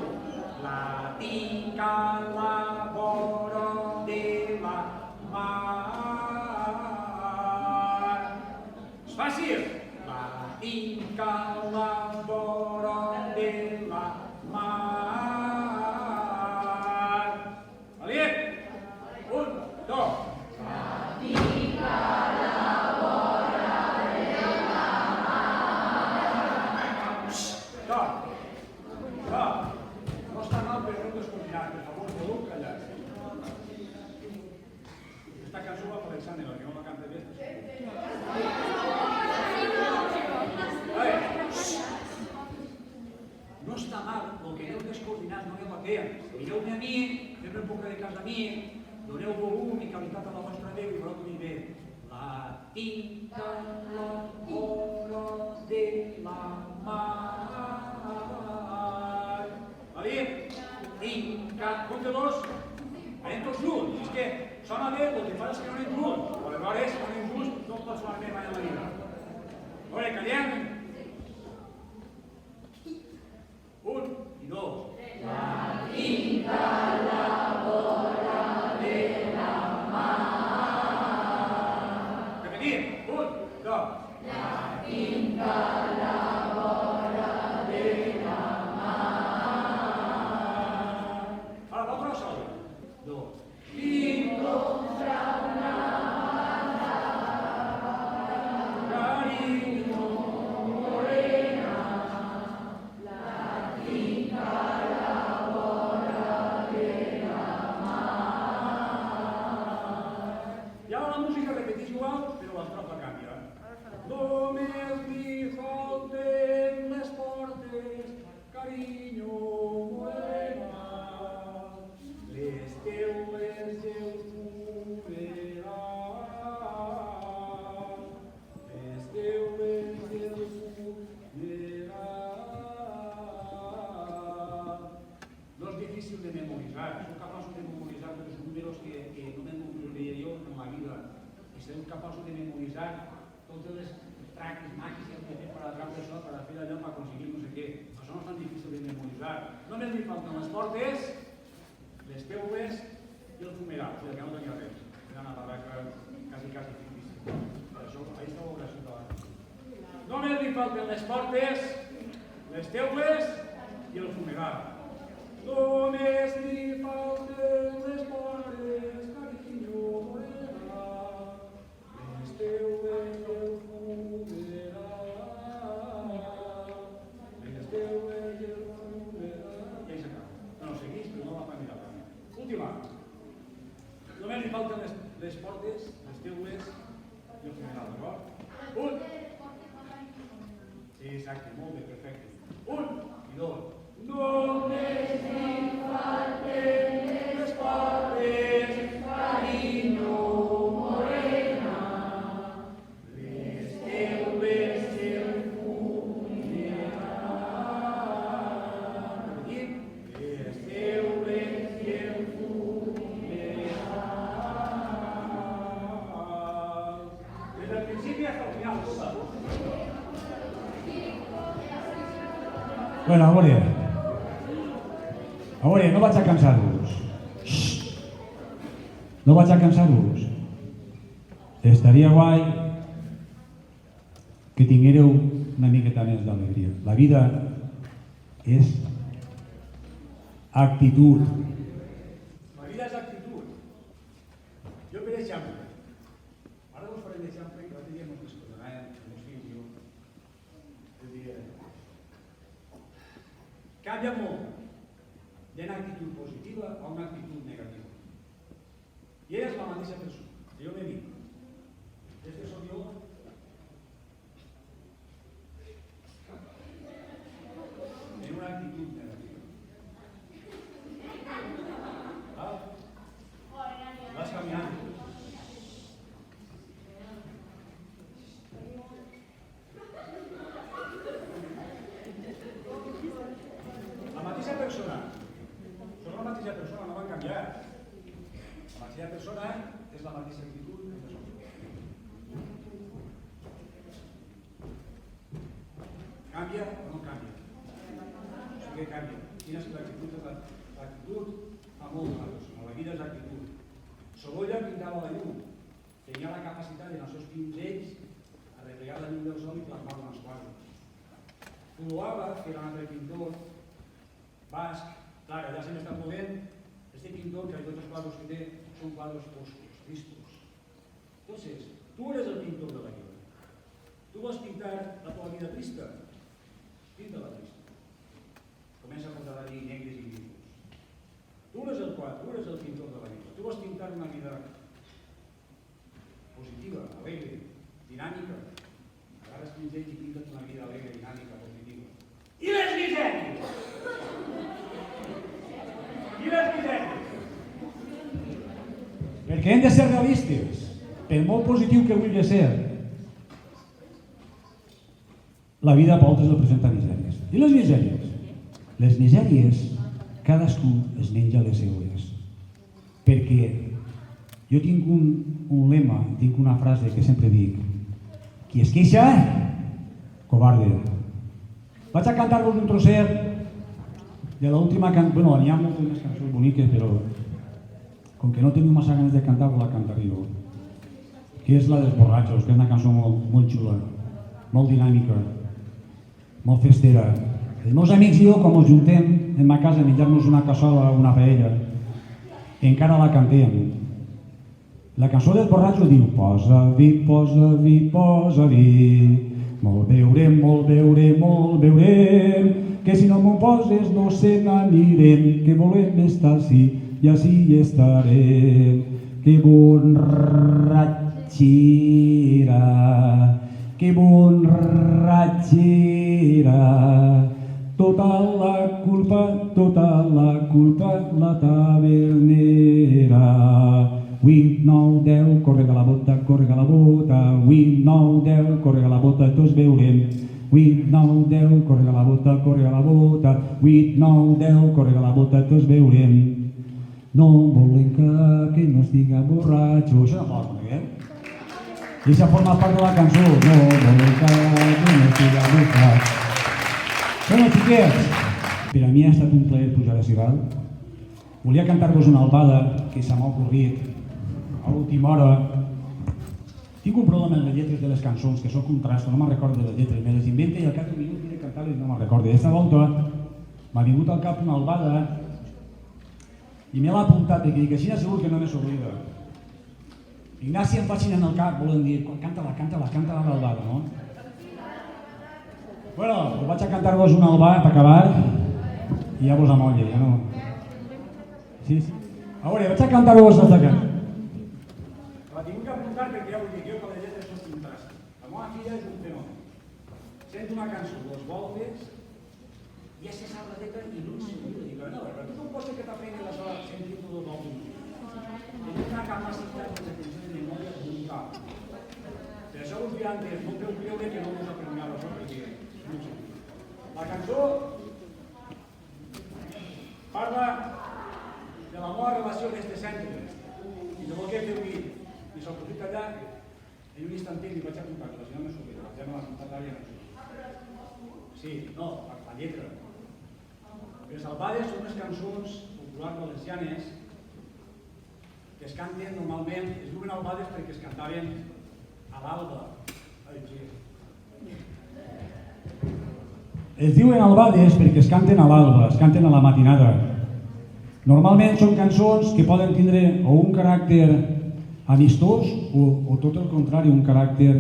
La tinc a la vora de la mar. Fàcil! La tinc a la vora de la mar. Valent? 1, 2. La tinc a la vora de la mar. Stop. Stop. No està mal, però no descoordinat. Per favor, podeu callar. Esta cançó va per Alexander, que no la canta bé. No està mal, el que aneu descoordinats no aneu a fer. Mireu-me a mi, fem un poc de cas a mi, doneu volum i qualitat a la vostra veu i veureu com hi ve. La tinc a la vora de la mar. Valent? Tinc a... Compte dos. Anem tots junts. És que sona bé, el que fa és que no anem junts. Aleshores, si no anem junts, no pot sonar bé mai en la vida. A veure, callem. 1 i 2. La tinc a la vora de la mar. Repetim. 1, 2. La tinc a la vora de la mar. Ara, l'altra sola. 2. Tinc contra una carinyo morena. I ara la música repeteix igual, però l'estrofa canvia. Només li falten les portes, carinyo morena, les teules i el fumeral, les teules i el fumeral. No és difícil de memoritzar, som capaços de memoritzar tots els números que no me'n memoritzaré jo en la vida i serem capaços de memoritzar totes les tractes màgics que hem de fer per a l'altra persona per a fer allò per aconseguir no sé què. Això no és tan difícil de memoritzar. Només li falten les portes, les teules i el fumeral, o sigui que no tenia res. Era una barraca quasi difícil. Per això, ahí està la ciutat. Només li falten les portes, les teules i el fumeral. Només li falten les portes, carinyo morena, les teules i el fumeral, les teules i el fumeral. I ahí s'acaba. No, seguís, però no la fa mirar. Última. Només li falten les portes, les teules i el fumeral, d'acord? 1. Sí, exacte, molt bé, perfecte. 1 i 2. Només li falten les portes, carinyo morena, les teules i el fumeral. Repetim. Les teules i el fumeral. Des del principi fins al final, tota. Bueno, a veure, no vaig a cansar-vos. No vaig a cansar-vos. Estaria guai que tinguéreu una miqueta més d'alegria. La vida és actitud. La vida és actitud. Jo, per exemple, ara us faré l'exemple que l'altre dia mos discutirem, els fills i jo. És dir, canvia molt d'una actitud positiva a una actitud negativa. I és la mateixa persona. Jo me dic, este soc jo, en una actitud negativa. Vas caminant. La mateixa persona, són la mateixa persona, no van canviar. La mateixa persona és la mateixa actitud que som. Canvia o no canvia? O sigui que canvia. Quina és l'actitud? L'actitud fa molt de la persona. La vida és actitud. Sorolla pintava la llum. Tenia la capacitat en els seus pinzells a replegar la llum Zuluaga, que era un altre pintor basc, clar, allà se m'està movent, este pintor, que tots els quadres que té són quadres foscos, tristos. Entonces, tú eres el pintor de la vida. Tu vols pintar la teva vida trista? Pinta-la trista. Comença a posar allí negres i grisos. Tu eres el quadre, tu eres el pintor de la vida. Tu vols pintar una vida positiva, alegre, dinàmica. Agarres pinzells i pintes una vida alegre, dinàmica, positiva. I les misèries! I les misèries! Perquè hem de ser realistes. Per molt positiu que vulgui ser, la vida a voltes la presenta misèries. I les misèries? Les misèries, cadascú es menja les seues. Perquè jo tinc un lema, tinc una frase que sempre dic: qui es queixa, covarde. Vaig a cantar-vos un trosset de l'última cançó. Bueno, n'hi ha moltes més cançons boniques, però com que no teniu massa ganes de cantar, la cantaré jo. Que és la dels borratxos, que és una cançó molt xula, molt dinàmica, molt festera. Els meus amics i jo, com ens juntem en ma casa a menjar-nos una cassola o una paella, encara la cantem. La cançó dels borratxos diu: posa vi, posa vi, posa vi, molt beurem, molt beurem, molt beurem, que si no m'ho poses no se n'anirem, que volem estar així i així estarem. Que bon ratxera, que bon ratxera, tota la culpa la tavernera. 8, 9, 10, correga la bota, 8, 9, 10, correga la bota, tots veurem. 8, 9, 10, correga la bota, 8, 9, 10, correga la bota, tots veurem. No volem que no estiga borratxo. Això no ho coneguem? I això forma part de la cançó. No volem que no estiga borratxo. Bueno, xiquets, per a mi ha estat un plaer pujar a Sigal. Volia cantar-vos una albada que se m'ha ocorrit a l'última hora. Tinc un problema amb les lletres de les cançons, que soc un trasto, no me'n recordo de les lletres, me les invento i al cap d'un minut diré cantar-les i no me'n recordo. Aquesta volta m'ha vingut al cap una albada i me l'ha apuntat i dic, així segur que no me s'oblida. Ignasi em facin en el cap, volen dir, canta-la, l'albada, no? Bueno, us vaig a cantar-vos una albada per acabar i ja vos amolle, ja no... Sí. A veure, vaig a cantar-vos des d'aquí. La tinc que apuntar perquè ja ho dic jo que les lletres són un trast. La meva filla és un fenomen. Sento una cançó, dos voltes, ja se sap la lletra i no en s'oblida. Dic, no, però tu com pot ser que t'aprenguis la sola sentint dos voltes? Teniu una capacitat de retenció de memòria brutal. Per això us diré antes, no podeu creure que no us aprengueu això perquè no ho sé. La cançó parla de la meva relació amb aquest centre i de lo que he fet i s'aprofita allà en un instantet i vaig a apuntar-la, si no me s'oblida, ja me l'ha apuntat l'àrea cançó. Sí, no, la lletra. Les albades són les cançons populars valencianes que es canten normalment, es diuen albades perquè es cantaven a l'alba. Es diuen albades perquè es canten a l'alba, es canten a la matinada. Normalment són cançons que poden tindre o un caràcter amistós o tot el contrari, un caràcter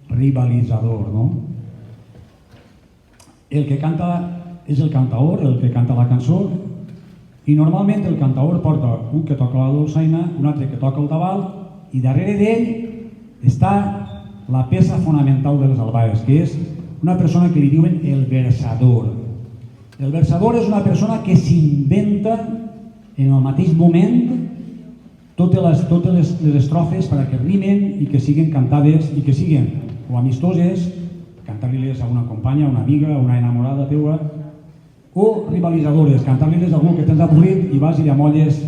rivalitzador, no? El que canta és el cantaor, el que canta la cançó, i normalment el cantaor porta un que toca la dolçaina, un altre que toca el tabal, i darrere d'ell està la peça fonamental de les albades, que és una persona que li diuen el versador. El versador és una persona que s'inventa en el mateix moment totes les estrofes perquè rimen i que siguin cantades i que siguin o amistoses, cantar-li-les a una companya, a una amiga, a una enamorada teua, o rivalitzadores, cantar-li-les a algú que tens avorrit i vas i li amolles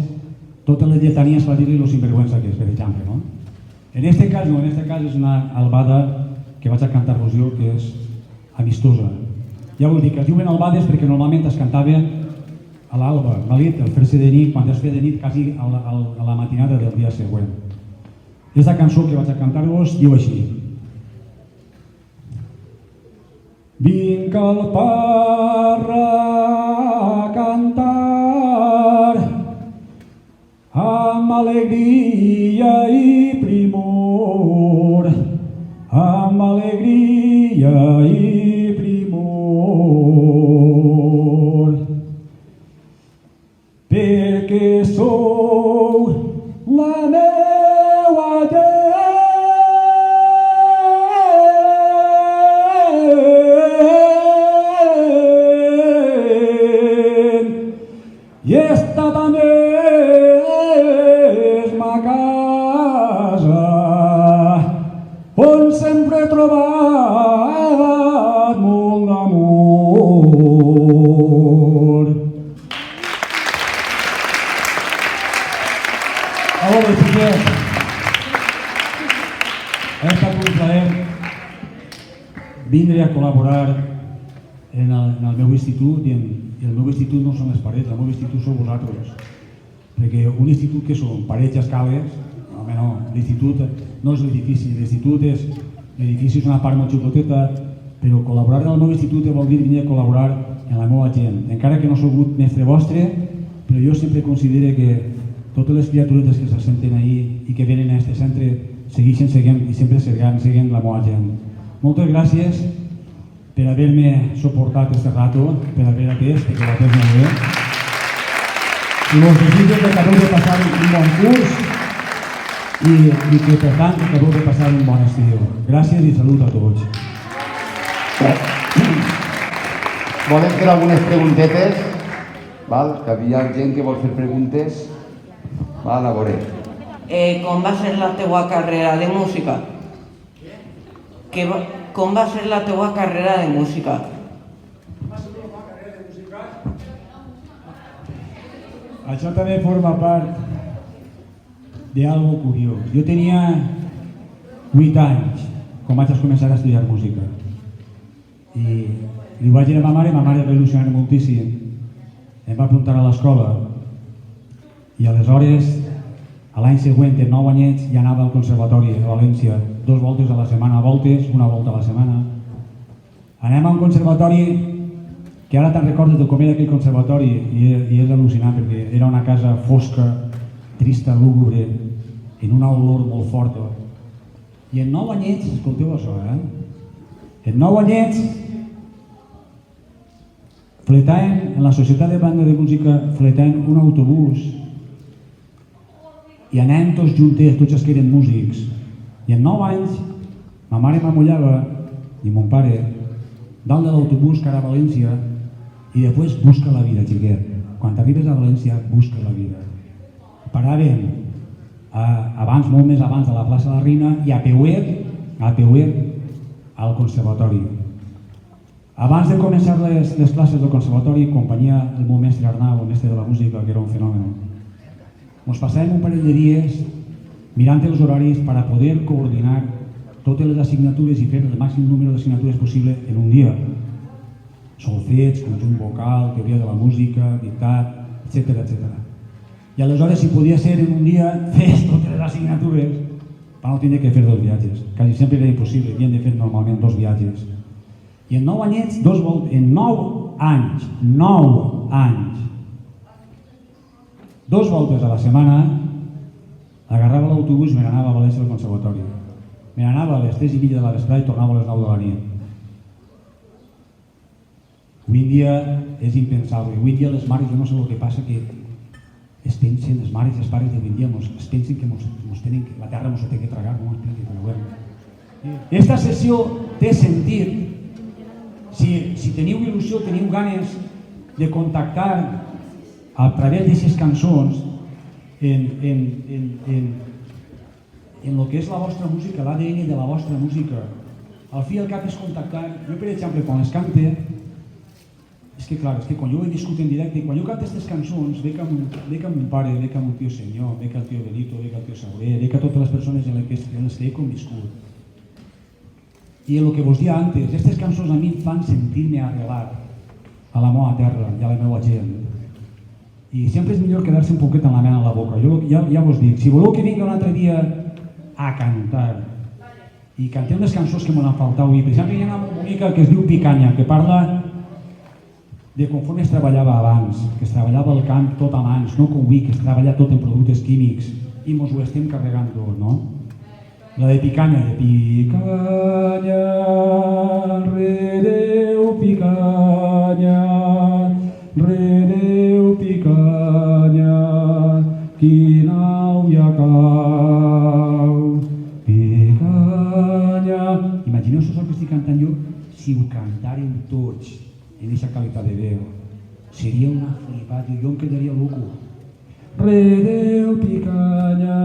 totes les lletanies per dir-li lo sinvergüenza que és, per exemple, no? En este cas no, en este cas és una albada que vaig a cantar-vos jo, que és amistosa. Ja us dic, es diuen albades perquè normalment es cantaven a l'alba, el fer-se de nit, quan es feia de nit quasi a la matinada del dia següent. Aquesta cançó que vaig a cantar-vos diu així: Vinc al Parra a cantar amb alegria i primor, amb alegria i primor, perquè sou la meua gent i esta també és ma casa on sempre he trobat molt d'amor. A veure, xiquet, ha estat un plaer vindre a col·laborar en el meu institut i el meu institut no són les parets, el meu institut sou vosaltres. Perquè un institut que són parets i escales, home no, l'institut no és l'edifici, l'edifici és una part molt xicoteta, però col·laborar en el meu institut vol dir venir a col·laborar en la meva gent. Encara que no he sigut mestre vostre, però jo sempre considero que totes les criatures que se senten ahí i que venen a aquest centre segueixen seguint i sempre seguint la meva gent. Moltes gràcies per haver-me suportat aquest rato, per haver atès, perquè l'ha atès molt bé. I us desitjo que acabeu de passar un bon curs i que, per tant, acabeu de passar un bon estiu. Gràcies i salut a tots. Volem fer algunes preguntetes, val? Que havia gent que vol fer preguntes. Val, a veure. Com va ser la teua carrera de música? Com va ser la teua carrera de música? Això també forma part d'algo curiós. Jo tenia 8 anys quan vaig començar a estudiar música. I li vaig dir a ma mare va il·lusionar moltíssim. Em va apuntar a l'escola i aleshores, a l'any següent, en 9 anyets, ja anava al conservatori a València, 2 voltes a la setmana, una volta a la setmana. Anem a un conservatori que ara te'n recordes de com era aquell conservatori i és al·lucinant perquè era una casa fosca, trista, lúgubre, en una olor molt forta. I en 9 anyets, escolteu això, en 9 anyets, fletàvem, en la Societat de Banda de Música, fletàvem un autobús i anàvem tots juntets, tots els que eren músics. I en 9 anys, ma mare m'amullava, i mon pare, dalt de l'autobús cara a València, i després busca la vida, xiquet. Quan arribes a València, busca la vida. Paràvem abans, molt més abans, a la plaça de la Reina i a Peuet, al conservatori. Abans de començar les classes del conservatori, acompanyia el meu mestre Arnau, el mestre de la música, que era un fenomen. Ens passàvem un parell de dies mirant els horaris per a poder coordinar totes les assignatures i fer el màxim número d'assignatures possible en un dia. Solfeig, conjunt vocal, teoria de la música, dictat, etc. I aleshores, si podia ser en un dia, fes totes les assignatures per no tenir que fer 2 viatges. Quasi sempre era impossible, havien de fer normalment 2 viatges. I en 9 anyets, en 9 anys, 2 voltes a la setmana, agarrava l'autobús i me n'anava a València al conservatori. Me n'anava a les 3:30 de la vesprada i tornava a les 9 de la nit. Avui en dia és impensable. Avui en dia les mares, jo no sé el que passa, que es pensen, les mares i els pares d'avui en dia, es pensen que la terra ens ho té que tragar. Esta sessió té sentit. Si teniu il·lusió, teniu ganes de contactar a través d'aquestes cançons en el que és la vostra música, l'ADN de la vostra música. Al fi i al cap és contactar. Jo, per exemple, quan les cante, és que clar, és que quan jo ho he viscut en directe, quan jo canto aquestes cançons, veig amb mon pare, veig amb un tio senyor, veig el tio Benito, veig el tio Saurer, veig a totes les persones en les que he conviscut. I el que vos dia antes, aquestes cançons a mi em fan sentir-me arrelat a la meva terra i a la meva gent. I sempre és millor quedar-se un poquet amb la mena a la boca. Jo ja vos dic, si voleu que vingui un altre dia a cantar i cantem unes cançons que m'han faltat. I per exemple hi ha una bonica que es diu Picanya, que parla de conforme es treballava abans, que es treballava el camp tot a mans, no com avui, que es treballa tot en productes químics, i mos ho estem carregant tot, no? La de Picanya, redeu picanya, quina ulla cau, picanya. Imagineu-vos el que estic cantant jo si ho cantàrem tots en aquesta qualitat de veu. Seria una flipada, jo em quedaria loco. Redeu picanya,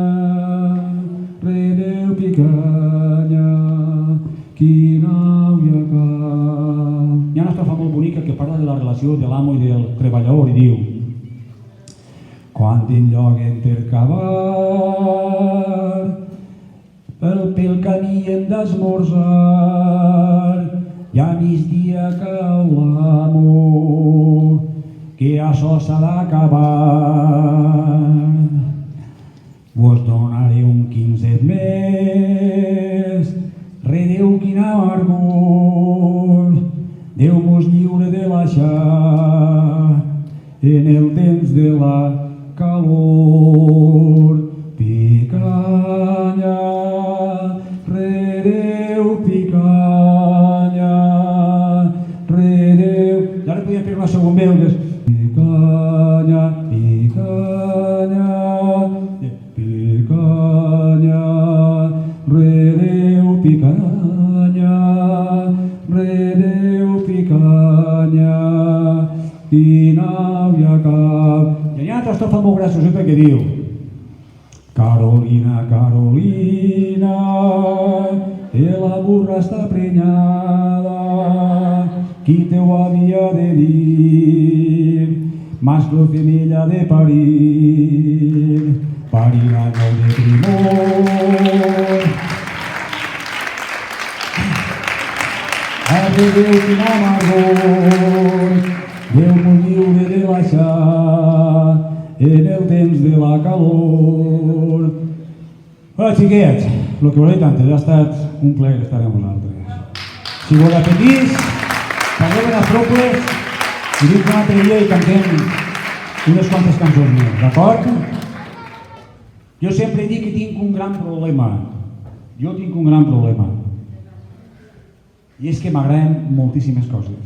quina ulla cau. Hi ha una estrofa molt bonica que parla de la relació de l'amo i del treballador i diu: quan en lloc intercavar pel camí hem d'esmorzar i a migdia cau l'amo que això s'ha d'acabar. Vos donaré un 15 més, redeu quin amargor, Déu mos lliure de baixar en el temps de la calor. Picanya, redeu picanya, redeu. I ara podíem fer una segona veu que és picanya, picanya, picanya, redeu picanya, redeu picanya, quina ulla cau. I hi ha una altra estrofa molt gracioseta que diu: Carolina, Carolina, que la burra està prenyada, qui te ho havia de dir? Mascle o femella de parir, parirà nou de primor. Redeu quin amargor, Déu mos lliure de baixar en el temps de la calor. Hola, xiquets, el que voleu tant, ha estat un plaer estar amb vosaltres. Si vos apetís, parleu les troples i dic un altre dia i cantem unes quantes cançons més, d'acord? Jo sempre dic que tinc un gran problema. Jo tinc un gran problema. I és que m'agraden moltíssimes coses.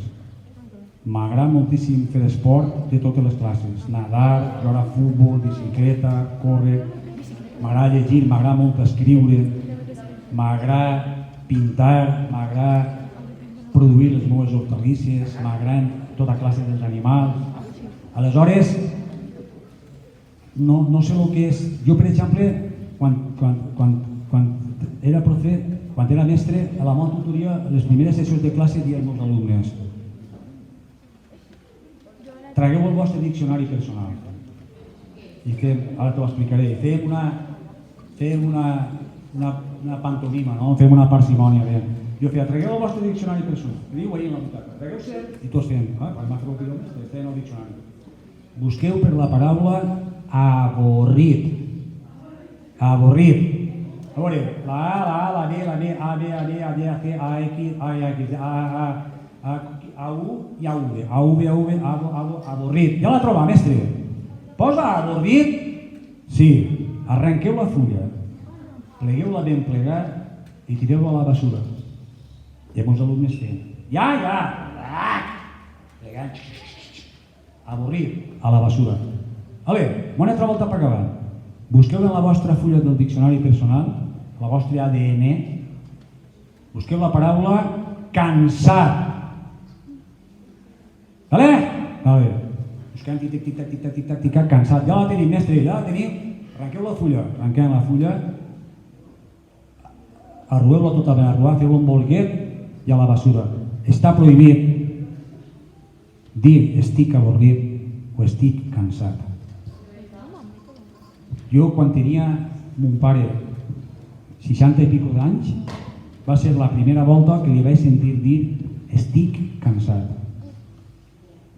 M'agrada moltíssim fer esport de totes les classes. Nadar, jugar a futbol, bicicleta, córrer. M'agrada llegir, m'agrada molt escriure. M'agrada pintar, m'agrada produir les meves hortalisses, m'agraden tota classe dels animals. Aleshores, no sé el que és. Jo, per exemple, quan era profe, quan era mestre, a la meva tutoria, les primeres sessions de classe diem als alumnes: tragueu el vostre diccionari personal. I ara t'ho explicaré. Fem una pantomima, no? Fem una parsimònia. Jo feia: tragueu el vostre diccionari personal. I diu ahir en la butaca: tragueu set. I tots fem: m'ha fet el quilòmetre, feien el diccionari. Busqueu per la paraula avorrit. Avorrit. A veure, la A, la B, A, B, A, B, A, D, A, C, A, X, A, U i A, V. A, V, A, V, avorrit. Ja la troba, mestre. Posa avorrit? Sí. Arrenqueu la fulla, plegueu-la ben plegat i tireu-la a la basura. I molts alumnes feien: ja! Plegant. Avorrit, a la basura. Una altra volta per acabar. Busqueu en la vostra fulla del diccionari personal, la vostra ADN, busqueu la paraula cansat. Vale? Busquem tic-tac, cansat. Ja la tenim, mestre, ja la tenim. Arrenqueu la fulla, arrenquem la fulla, arrueu-la tota ben arruada, feu un bolquet i a la basura. Està prohibit dir estic avorrit o estic cansat. Jo, quan tenia mon pare 60 i pico d'anys, va ser la primera volta que li vaig sentir dir estic cansat.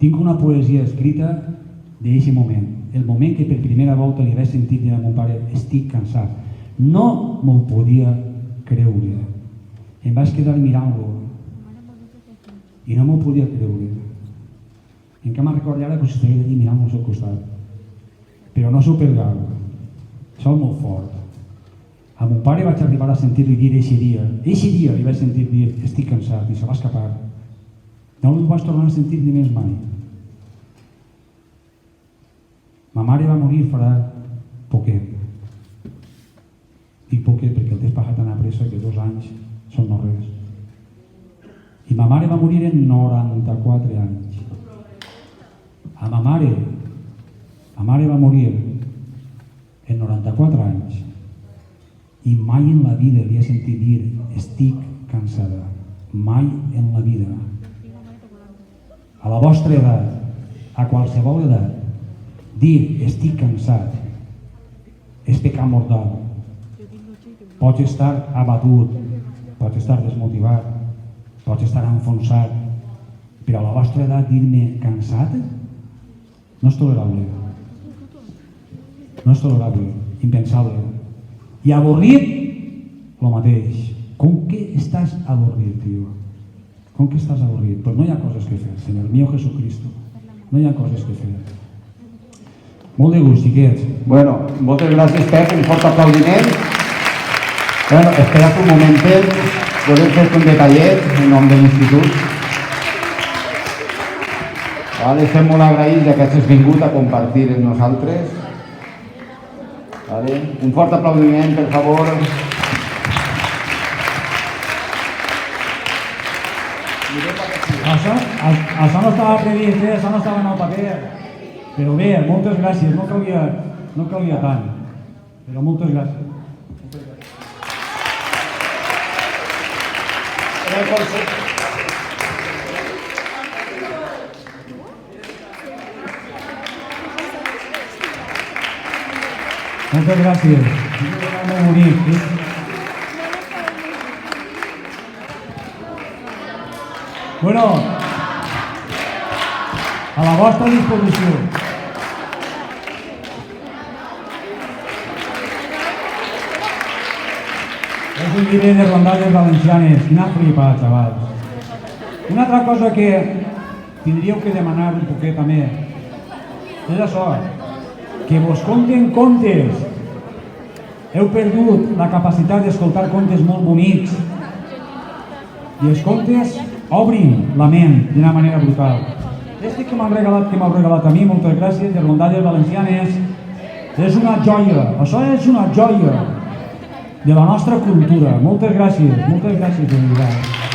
Tinc una poesia escrita d'aquest moment, el moment que per primera volta li vaig sentir dir a mon pare estic cansat. No m'ho podia creure. em vaig quedar mirant-lo i no m'ho podia creure. Encara me'n recordo ara que estigués allí mirant-lo al seu costat. Però no s'ho pergava. Això és molt fort. A mon pare vaig arribar a sentir-li dir eixe dia li vaig sentir dir estic cansat i se va escapar. No ho vaig tornar a sentir ni més mai. Ma mare va morir farà poquet. Dic poquet perquè el temps passat tan a pressa que 2 anys són no res. I ma mare va morir en 94 anys. A ma mare va morir en 94 anys i mai en la vida li he sentit dir estic cansada. Mai en la vida. A la vostra edat, a qualsevol edat, dir estic cansat és pecar mortal. Pots estar abatut, pots estar desmotivat, pots estar enfonsat, però a la vostra edat dir-me cansat no és tolerable. No és tolerable, impensable. I avorrit, el mateix. Com que estàs avorrit, tio? Com que estàs avorrit? Pues no hi ha coses que fer, Senyor mío Jesucristo. No hi ha coses que fer. Molt de gust, xiquets. Bueno, moltes gràcies, Pep, un fort aplaudiment. Bueno, espera't un momentet, volem fer-te un detallet en nom de l'institut. Vale, estem molt agraïts que hagis vingut a compartir amb nosaltres. Vale. Un fort aplaudiment, per favor. Això no estava previst, això no estava en el paper. Però bé, moltes gràcies, no calia tant. Però moltes gràcies. Moltes gràcies. Molt bonic. Bueno, a la vostra disposició. És un llibre de rondalles valencianes. Quina flipa, xavals. Una altra cosa que tindríeu que demanar un poquet també és això, que vos conten contes. Heu perdut la capacitat d'escoltar contes molt bonics i els contes obrin la ment d'una manera brutal. Este que m'heu regalat a mi, moltes gràcies, de rondalles valencianes, és una joia. Això és una joia de la nostra cultura. Moltes gràcies, de veritat.